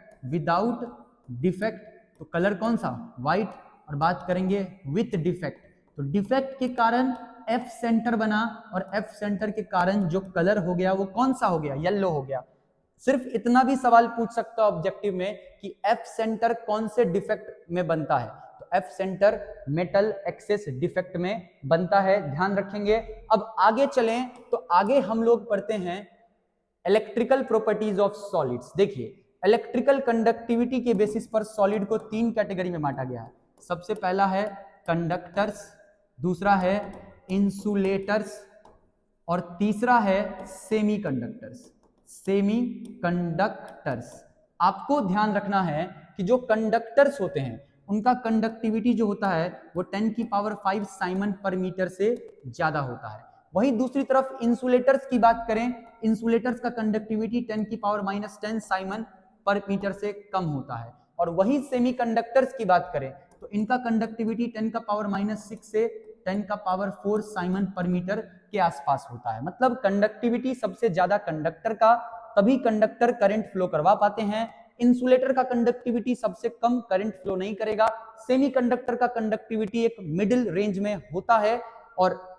तो कलर कौन सा, व्हाइट, और बात करेंगे विथ डिफेक्ट तो डिफेक्ट के कारण एफ सेंटर बना, और एफ सेंटर के कारण जो कलर हो गया वो कौन सा हो गया, येलो हो गया। सिर्फ इतना भी सवाल पूछ सकता है ऑब्जेक्टिव में कि एफ सेंटर कौन से डिफेक्ट में बनता है, तो F centre metal access defect में बनता है, ध्यान रखेंगे। अब आगे चलें तो आगे हम लोग पढ़ते हैं इलेक्ट्रिकल प्रॉपर्टीज ऑफ सॉलिड्स। देखिए इलेक्ट्रिकल कंडक्टिविटी के बेसिस पर सॉलिड को 3 कैटेगरी में बांटा गया है। सबसे पहला है कंडक्टर्स, दूसरा है इंसुलेटर्स, और तीसरा है सेमीकंडक्टर्स। आपको ध्यान रखना है कि जो कंडक्टर्स होते हैं उनका कंडक्टिविटी जो होता है वो 10⁵ साइमन पर मीटर से ज्यादा होता है। वहीं दूसरी तरफ इंसुलेटर्स की बात करें, इंसुलेटर्स का कंडक्टिविटी 10⁻⁻10 साइमन पर मीटर से कम होता है। और वही सेमीकंडक्टर्स की बात करें तो इनका कंडक्टिविटी 10⁻⁻6 से 10⁻⁴ साइमन पर मीटर के आसपास होता है। मतलब कंडक्टिविटी सबसे ज्यादा कंडक्टर का, तभी कंडक्टर करंट फ्लो करवा पाते हैं। इंसुलेटर का कंडक्टिविटी सबसे कम, करंट फ्लो नहीं करेगा। सेमीकंडक्टर का कंडक्टिविटी एक मिडिल रेंज में होता है। और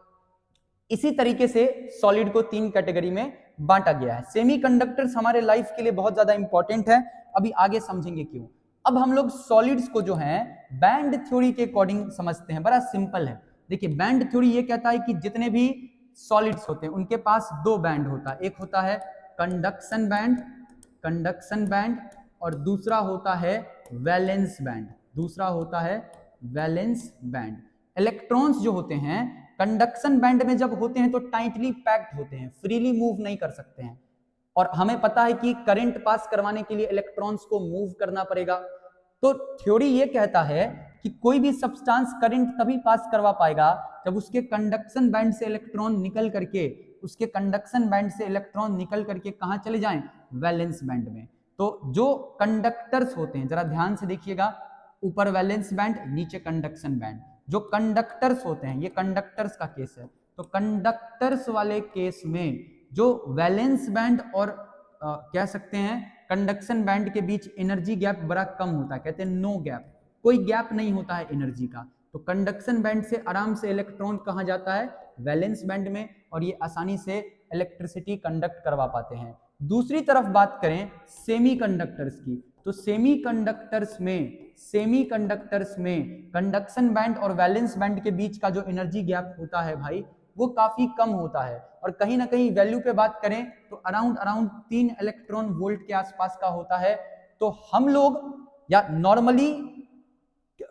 इसी तरीके से सॉलिड को 3 कैटेगरी में बांटा गया है। सेमीकंडक्टर्स हमारे लाइफ के लिए बहुत ज्यादा इंपॉर्टेंट है, अभी आगे समझेंगे क्यों। अब हम लोग सॉलिड्स को जो है बैंड थ्योरी के अकॉर्डिंग समझते हैं, बड़ा सिंपल है। देखिए बैंड थ्योरी ये कहता है कि जितने भी सॉलिड्स होते हैं उनके पास दो बैंड होता है, एक होता है कंडक्शन बैंड, कंडक्शन बैंड, और दूसरा होता है वैलेंस बैंड, दूसरा होता है वैलेंस बैंड। इलेक्ट्रॉन्स जो होते हैं कंडक्शन बैंड में जब होते हैं तो टाइटली पैक्ड होते हैं, फ्रीली मूव नहीं कर सकते हैं, और हमें पता है कि करंट पास करवाने के लिए इलेक्ट्रॉन्स को मूव करना पड़ेगा। तो थ्योरी ये कहता है कि कोई भी सब्सटेंस करंट तभी पास करवा पाएगा जब उसके कंडक्शन बैंड से इलेक्ट्रॉन निकल करके, उसके कंडक्शन बैंड से इलेक्ट्रॉन निकल करके कहां चले जाएं, वैलेंस बैंड में। तो जो कंडक्टर्स होते हैं, जरा ध्यान से देखिएगा, ऊपर वैलेंस बैंड, नीचे कंडक्शन बैंड। जो कंडक्टर्स होते हैं, ये कंडक्टर्स का केस है, तो कंडक्टर्स वाले केस में जो वैलेंस बैंड और कह सकते हैं कंडक्शन बैंड के बीच एनर्जी गैप बड़ा कम होता है, कहते हैं नो गैप, कोई गैप नहीं होता है एनर्जी का। तो कंडक्शन बैंड से आराम से इलेक्ट्रॉन कहाँ जाता है, वैलेंस बैंड में, और ये आसानी से इलेक्ट्रिसिटी कंडक्ट करवा पाते हैं। दूसरी तरफ बात करें सेमीकंडक्टर्स की, तो सेमीकंडक्टर्स में कंडक्शन बैंड और वैलेंस बैंड के बीच का जो एनर्जी गैप होता है भाई वो काफी कम होता है, और कहीं ना कहीं वैल्यू पे बात करें तो अराउंड 3 इलेक्ट्रॉन वोल्ट के आसपास का होता है। तो हम लोग या नॉर्मली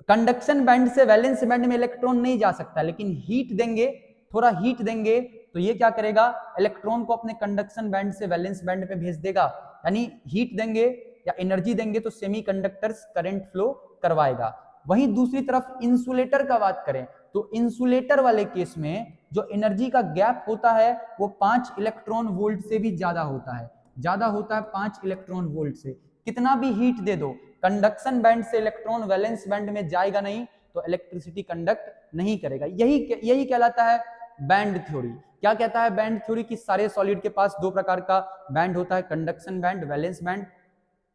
कंडक्शन बैंड से वैलेंस बैंड में इलेक्ट्रॉन नहीं जा सकता, लेकिन हीट देंगे, थोड़ा हीट देंगे तो ये क्या करेगा, इलेक्ट्रॉन को अपने कंडक्शन बैंड से वैलेंस बैंड पे भेज देगा, यानी हीट देंगे या एनर्जी देंगे तो सेमीकंडक्टर्स करंट फ्लो करवाएगा। वहीं दूसरी तरफ इंसुलेटर का बात करें तो इंसुलेटर वाले केस में जो एनर्जी का गैप होता है वो 5 इलेक्ट्रॉन वोल्ट से भी ज्यादा होता है, ज्यादा होता है 5 इलेक्ट्रॉन वोल्ट से। कितना भी हीट दे दो, कंडक्शन बैंड से इलेक्ट्रॉन वैलेंस बैंड में जाएगा नहीं, तो इलेक्ट्रिसिटी कंडक्ट नहीं करेगा। यही कहलाता है बैंड थ्योरी। क्या कहता है बैंड थ्योरी की सारे सॉलिड के पास दो प्रकार का बैंड होता है, conduction band, valence band.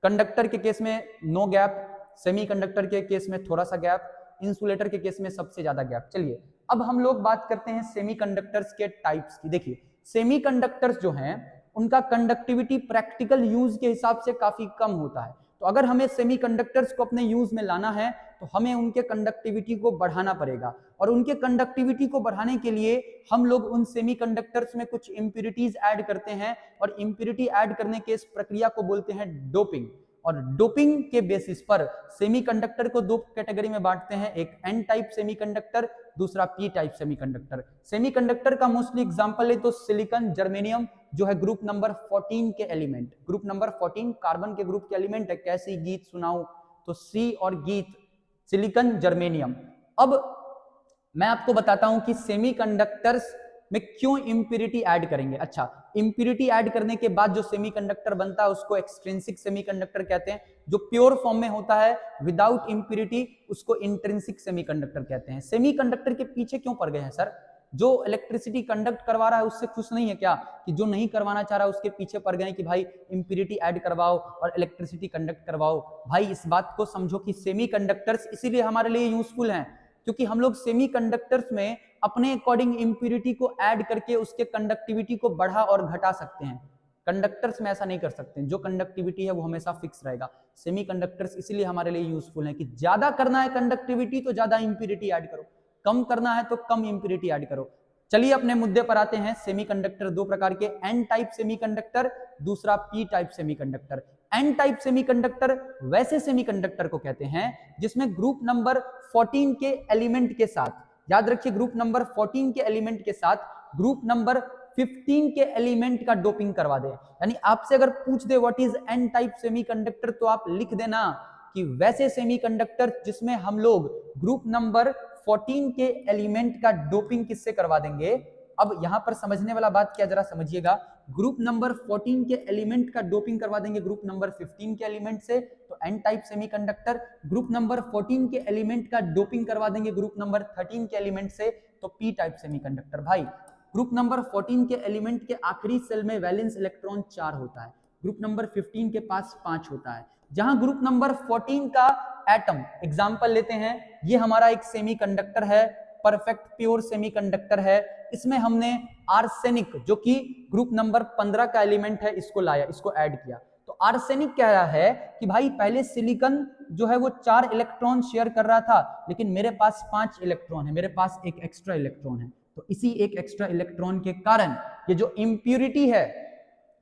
Conductor के केस में नो गैप, सेमीकंडक्टर के केस में थोड़ा सा गैप, इंसुलेटर के केस में सबसे ज्यादा गैप। चलिए अब हम लोग बात करते हैं सेमीकंडक्टर्स के टाइप्स की। देखिए सेमीकंडक्टर्स जो हैं उनका कंडक्टिविटी प्रैक्टिकल यूज के हिसाब से काफी कम होता है, तो अगर हमें सेमीकंडक्टर्स को अपने यूज में लाना है तो हमें उनके कंडक्टिविटी को बढ़ाना पड़ेगा, और उनके कंडक्टिविटी को बढ़ाने के लिए हम लोग उन सेमीकंडक्टर्स में कुछ इंप्यूरिटीज ऐड करते हैं, और इंप्यूरिटी ऐड करने के इस प्रक्रिया को बोलते हैं डोपिंग। और डोपिंग के बेसिस पर सेमीकंडक्टर को दो कैटेगरी में बांटते हैं, एक एन टाइप सेमीकंडक्टर, दूसरा पी टाइप सेमीकंडक्टर। सेमीकंडक्टर का मोस्टली एग्जांपल है तो सिलिकॉन, जर्मेनियम जो है ग्रुप नंबर 14 के एलिमेंट, ग्रुप नंबर 14 कार्बन के ग्रुप के एलिमेंट है। कैसी गीत सुनाऊं, तो सी और गीत, सिलिकॉन, जर्मेनियम। अब मैं आपको बताता हूं कि सेमीकंडक्टर्स में क्यों इंप्यूरिटी ऐड करेंगे। अच्छा, इंप्यूरिटी ऐड करने के बाद जो सेमीकंडक्टर बनता है उसको एक्सट्रिंसिक सेमीकंडक्टर कहते हैं, जो प्योर फॉर्म में होता है विदाउट इंप्यूरिटी उसको इंट्रिंसिक सेमीकंडक्टर कहते हैं। सेमीकंडक्टर के पीछे क्यों पड़ गए हैं सर, जो इलेक्ट्रिसिटी कंडक्ट करवा रहा है उससे खुश नहीं है क्या, कि जो नहीं करवाना चाह रहा है उसके पीछे पड़ गए कि भाई इंप्यूरिटी ऐड करवाओ और इलेक्ट्रिसिटी कंडक्ट करवाओ। भाई इस बात को समझो कि सेमीकंडक्टर्स इसीलिए हमारे लिए यूजफुल हैं क्योंकि हम लोग सेमीकंडक्टर्स में अपने अकॉर्डिंग इंप्यूरिटी को ऐड करके उसके कंडक्टिविटी को बढ़ा और घटा सकते हैं। कंडक्टर्स में ऐसा नहीं कर सकते, जो कंडक्टिविटी है वो हमेशा फिक्स रहेगा। सेमीकंडक्टर्स इसलिए हमारे लिए यूजफुल है कि ज्यादा करना है कंडक्टिविटी तो ज्यादा इंप्यूरिटी ऐड करो, कम करना है तो कम इंप्यूरिटी ऐड करो। चलिए अपने मुद्दे पर आते हैं। सेमीकंडक्टर दो प्रकार के, एन टाइप सेमीकंडक्टर, दूसरा P type semiconductor. N type semiconductor वैसे सेमीकंडक्टर को कहते हैं जिसमें ग्रुप नंबर 14 के एलिमेंट के साथ, याद रखिए ग्रुप नंबर 14 के एलिमेंट के साथ ग्रुप नंबर 15 के एलिमेंट का डोपिंग करवा दे। यानी आपसे अगर पूछ दे what is N type semiconductor तो आप लिख देना कि वैसे सेमीकंडक्टर जिसमें हम लोग ग्रुप नंबर 14 के एलिमेंट का डोपिंग किससे करवा देंगे। अब यहां पर समझने वाला बात क्या, जरा समझिएगा। ग्रुप नंबर 14 के एलिमेंट का डोपिंग करवा देंगे ग्रुप नंबर 15 के एलिमेंट से, तो N type semiconductor. Group number 14 के एलिमेंट का डोपिंग करवा देंगे ग्रुप नंबर 13 के एलिमेंट से, तो पी टाइप सेमीकंडक्टर। भाई ग्रुप नंबर 14 के एलिमेंट के आखिरी सेल में वैलेंस इलेक्ट्रॉन 4 होता है, ग्रुप नंबर 15 के पास 5 होता है। जहां ग्रुप नंबर 14 का एटम एग्जांपल लेते हैं, ये हमारा एक सेमीकंडक्टर है परफेक्ट प्योर सेमीकंडक्टर है, इसमें हमने आर्सेनिक जो कि ग्रुप नंबर 15 का एलिमेंट है इसको लाया, इसको ऐड किया। तो आर्सेनिक कह रहा है कि भाई पहले सिलिकॉन जो है वो 4 इलेक्ट्रॉन शेयर कर रहा था, लेकिन मेरे पास 5 इलेक्ट्रॉन है, मेरे पास एक एक्स्ट्रा इलेक्ट्रॉन है। तो इसी एक एक्स्ट्रा इलेक्ट्रॉन के कारण ये जो इंप्यूरिटी है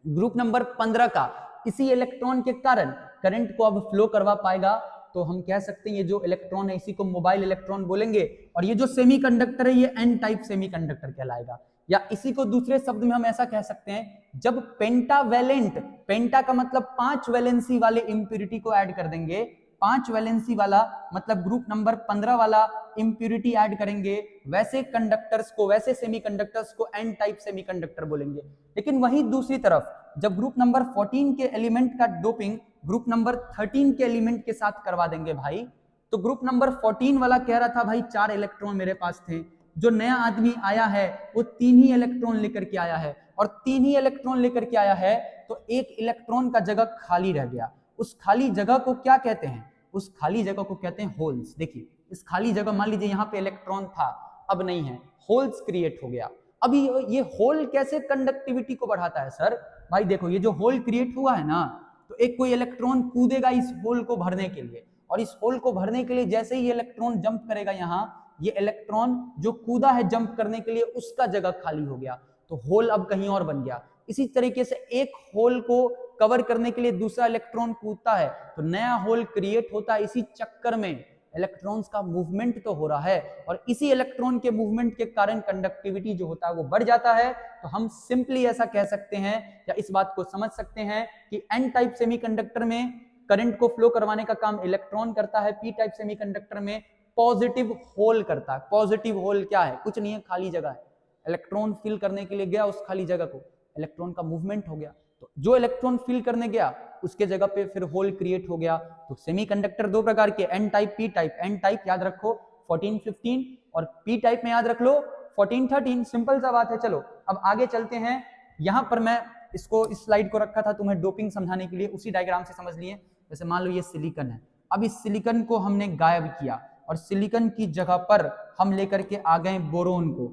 ग्रुप नंबर 15 का, इसी इलेक्ट्रॉन के कारण करंट को अब फ्लो करवा पाएगा। तो हम कह सकते हैं ये जो इलेक्ट्रॉन है इसी को मोबाइल इलेक्ट्रॉन बोलेंगे, और ये जो सेमीकंडक्टर है ये एन टाइप सेमीकंडक्टर कहलाएगा। या इसी को दूसरे शब्द में हम ऐसा कह सकते हैं, जब पेंटावेलेंट, पेंटा का मतलब 5 वैलेंसी वाले इंप्यूरिटी को ऐड कर देंगे, 5 वैलेंसी वाला मतलब ग्रुप नंबर 15 वाला इंप्यूरिटी ऐड करेंगे, वैसे कंडक्टर्स को, वैसे सेमीकंडक्टर्स को एन टाइप सेमीकंडक्टर बोलेंगे। लेकिन वहीं दूसरी तरफ जब ग्रुप नंबर 14 के एलिमेंट का डोपिंग ग्रुप नंबर 13 के एलिमेंट के साथ करवा देंगे भाई, तो ग्रुप नंबर 14 वाला कह रहा था भाई 4 इलेक्ट्रॉन मेरे पास थे, जो नया आदमी आया है वो 3 ही इलेक्ट्रॉन लेकर के आया है, और 3 ही इलेक्ट्रॉन लेकर के आया है तो एक इलेक्ट्रॉन का जगह खाली रह गया। उस खाली जगह को क्या कहते हैं? उस खाली जगह को कहते हैं होल्स। देखिए इस खाली जगह, मान लीजिए यहाँ पे इलेक्ट्रॉन था, अब नहीं है, होल्स क्रिएट हो गया। अभी ये होल कैसे कंडक्टिविटी को बढ़ाता है सर? भाई देखो ये जो होल क्रिएट हुआ है ना, तो एक कोई इलेक्ट्रॉन कूदेगा इस होल को भरने के लिए, और इस होल को भरने के लिए जैसे ही इलेक्ट्रॉन जंप करेगा यहाँ, ये इलेक्ट्रॉन जो कूदा है जंप करने के लिए उसका जगह खाली हो गया, तो होल अब कहीं और बन गया। इसी तरीके से एक होल को कवर करने के लिए दूसरा इलेक्ट्रॉन कूदता है तो नया होल क्रिएट होता है। इसी चक्कर में इलेक्ट्रॉन्स का मूवमेंट तो हो रहा है, और इसी इलेक्ट्रॉन के मूवमेंट के कारण कंडक्टिविटी जो होता है वो बढ़ जाता है। तो हम सिंपली ऐसा कह सकते हैं या इस बात को समझ सकते हैं कि एन टाइप सेमीकंडक्टर में करंट को फ्लो करवाने का काम इलेक्ट्रॉन करता है, पी टाइप सेमीकंडक्टर में पॉजिटिव होल करता है। पॉजिटिव होल क्या है? कुछ नहीं है, खाली जगह है, इलेक्ट्रॉन फिल करने के लिए गया उस खाली जगह को, इलेक्ट्रॉन का मूवमेंट हो गया, तो जो इलेक्ट्रॉन फिल करने गया उसके जगह पे फिर होल क्रिएट हो गया। तो सेमीकंडक्टर दो प्रकार के, N type P type. N type याद रखो 14 15, और पी टाइप में याद रख लो 14 13। सिंपल सा बात है। चलो अब आगे चलते हैं। यहां पर मैं इसको, इस स्लाइड को रखा था तुम्हें डोपिंग समझाने के लिए, उसी डायग्राम से समझ लिए। जैसे मान लो ये सिलिकॉन है, अब इस सिलिकॉन को हमने गायब किया और सिलिकॉन की जगह पर हम लेकर के आ गए बोरोन को,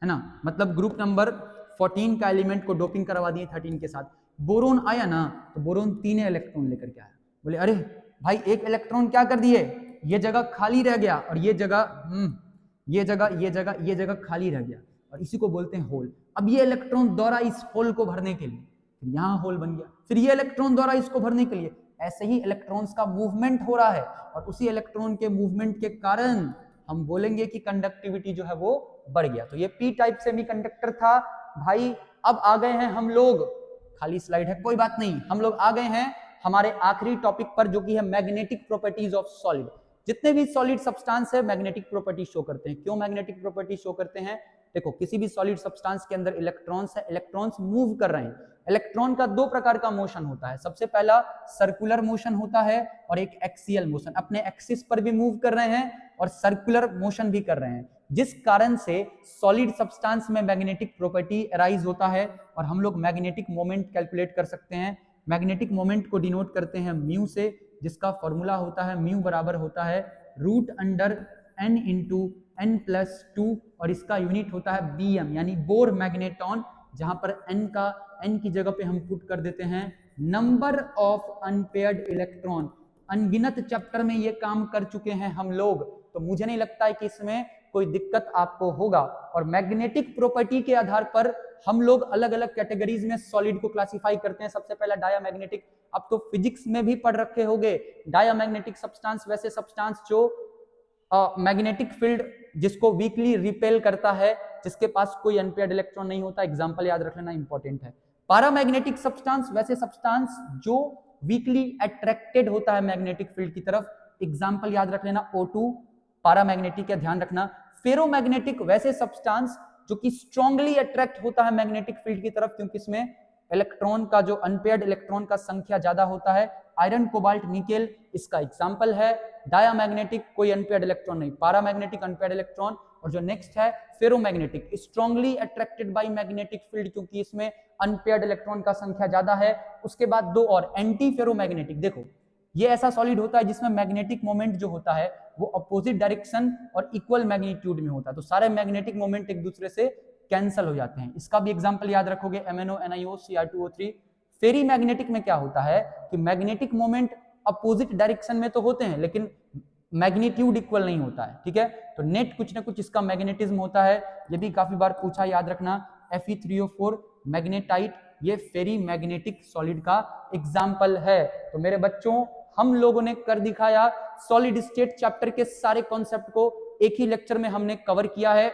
है ना, मतलब ग्रुप नंबर 14 का एलिमेंट को डोपिंग करवा दिए 13 के साथ। बोरोन आया ना, तो बोरोन 3 इलेक्ट्रॉन लेकर के आया। बोले अरे भाई एक इलेक्ट्रॉन क्या कर दिए, ये जगह खाली रह गया, और ये जगह खाली रह गया, और इसी को बोलते हैं होल। अब ये इलेक्ट्रॉन दौड़ा इस होल को भरने के लिए, फिर यहाँ होल बन गया, फिर ये इलेक्ट्रॉन दौड़ा इसको भरने के लिए। ऐसे ही इलेक्ट्रॉन्स का मूवमेंट हो रहा है, और उसी इलेक्ट्रॉन के मूवमेंट के कारण हम बोलेंगे कि कंडक्टिविटी जो है वो बढ़ गया। तो ये पी टाइप सेमीकंडक्टर था भाई। अब आ गए हैं हम लोग, खाली स्लाइड है कोई बात नहीं, हम लोग आ गए हैं हमारे आखिरी टॉपिक पर, जो कि है मैग्नेटिक प्रॉपर्टीज ऑफ सॉलिड। जितने भी सॉलिड सब्सटेंस है मैग्नेटिक प्रॉपर्टी शो करते हैं। क्यों मैग्नेटिक प्रॉपर्टी शो करते हैं? देखो किसी भी सॉलिड सब्सटेंस के अंदर इलेक्ट्रॉन्स है, इलेक्ट्रॉन्स मूव कर रहे हैं। इलेक्ट्रॉन का 2 प्रकार का मोशन होता है। सबसे पहला सर्कुलर मोशन होता है और एक एक्सियल मोशन, अपने एक्सिस पर भी मूव कर रहे हैं और सर्कुलर मोशन भी कर रहे हैं, जिस कारण से सॉलिड सब्सटेंस में मैग्नेटिक प्रॉपर्टी अराइज होता है। और हम लोग मैग्नेटिक मोमेंट कैलकुलेट कर सकते हैं। मैग्नेटिक मोमेंट को डिनोट करते हैं म्यू से, जिसका फॉर्मूला होता है म्यू बराबर होता है √n × n+2, और इसका यूनिट होता है bm यानी बोर मैग्नेटॉन, जहां पर n की जगह पे हम पुट कर देते हैं नंबर ऑफ अनपेयर्ड इलेक्ट्रॉन। अनगिनत चैप्टर में ये काम कर चुके हैं हम लोग, तो मुझे नहीं लगता है कि इसमें कोई दिक्कत आपको होगा। और मैग्नेटिक प्रॉपर्टी के आधार पर हम लोग अलग अलग कैटेगरीज में सॉलिड को क्लासिफाई करते हैं। सबसे पहला डायामैग्नेटिक, अब तो फिजिक्स में भी पढ़ रखे होंगे। डायामैग्नेटिक सब्सटेंस वैसे सब्सटेंस जो मैग्नेटिक फील्ड जिसको वीकली रिपेल करता है, जिसके पास कोई अनपेयर्ड इलेक्ट्रॉन नहीं होता। एग्जांपल याद रख लेना, इंपॉर्टेंट है। पैरामैग्नेटिक सब्सटेंस वैसे सब्सटेंस जो वीकली अट्रैक्टेड होता है मैग्नेटिक फील्ड की तरफ। एग्जांपल याद रख लेना O2 पैरामैग्नेटिक है, ध्यान रखना। फेरोमैग्नेटिक वैसे सब्सटेंस जो कि स्ट्रांगली अट्रैक्ट होता है मैग्नेटिक फील्ड की तरफ, क्योंकि इसमें इलेक्ट्रॉन का जो अनपेयर्ड इलेक्ट्रॉन का संख्या ज्यादा होता है। आयरन, कोबाल्ट, निकेल इसका एग्जांपल है। डायामैग्नेटिक कोई अनपेयर्ड इलेक्ट्रॉन नहीं, पैरामैग्नेटिक अनपेयर्ड इलेक्ट्रॉन। और जो नेक्स्ट है ferromagnetic, strongly attracted by magnetic field, क्योंकि इसमें अनपेयर्ड इलेक्ट्रॉन का संख्या ज्यादा है। उसके बाद 2 और एंटी फेरोमैग्नेटिक। देखो ये ऐसा सॉलिड होता है जिसमें मैग्नेटिक मोमेंट जो होता है वो अपोजिट डायरेक्शन और इक्वल मैग्नीट्यूड में होता है, तो सारे मैग्नेटिक मोमेंट एक दूसरे से कैंसिल हो जाते हैं। इसका भी एग्जांपल याद रखोगे, MnO NiO Cr2O3। फेरी मैग्नेटिक में क्या होता है कि मैग्नेटिक मोमेंट अपोजिट डायरेक्शन में तो होते हैं लेकिन मैग्नीट्यूड इक्वल नहीं होता है, ठीक है। तो नेट कुछ ना कुछ इसका मैग्नेटिज्म होता है, ये भी काफी बार पूछा, याद रखना। Fe3O4 मैग्नेटाइट, ये फेरी मैग्नेटिक सॉलिड का एग्जाम्पल है। तो मेरे बच्चों, हम लोगों ने कर दिखाया सॉलिड स्टेट चैप्टर के सारे कॉन्सेप्ट को एक ही लेक्चर में हमने कवर किया है।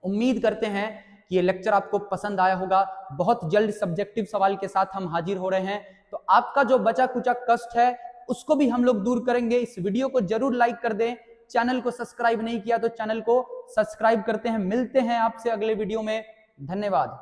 उम्मीद करते हैं कि ये लेक्चर आपको पसंद आया होगा। बहुत जल्द सब्जेक्टिव सवाल के साथ हम हाजिर हो रहे हैं, तो आपका जो बचा कुचा कष्ट है उसको भी हम लोग दूर करेंगे। इस वीडियो को जरूर लाइक कर दें, चैनल को सब्सक्राइब नहीं किया तो चैनल को सब्सक्राइब करते हैं। मिलते हैं आपसे अगले वीडियो में, धन्यवाद।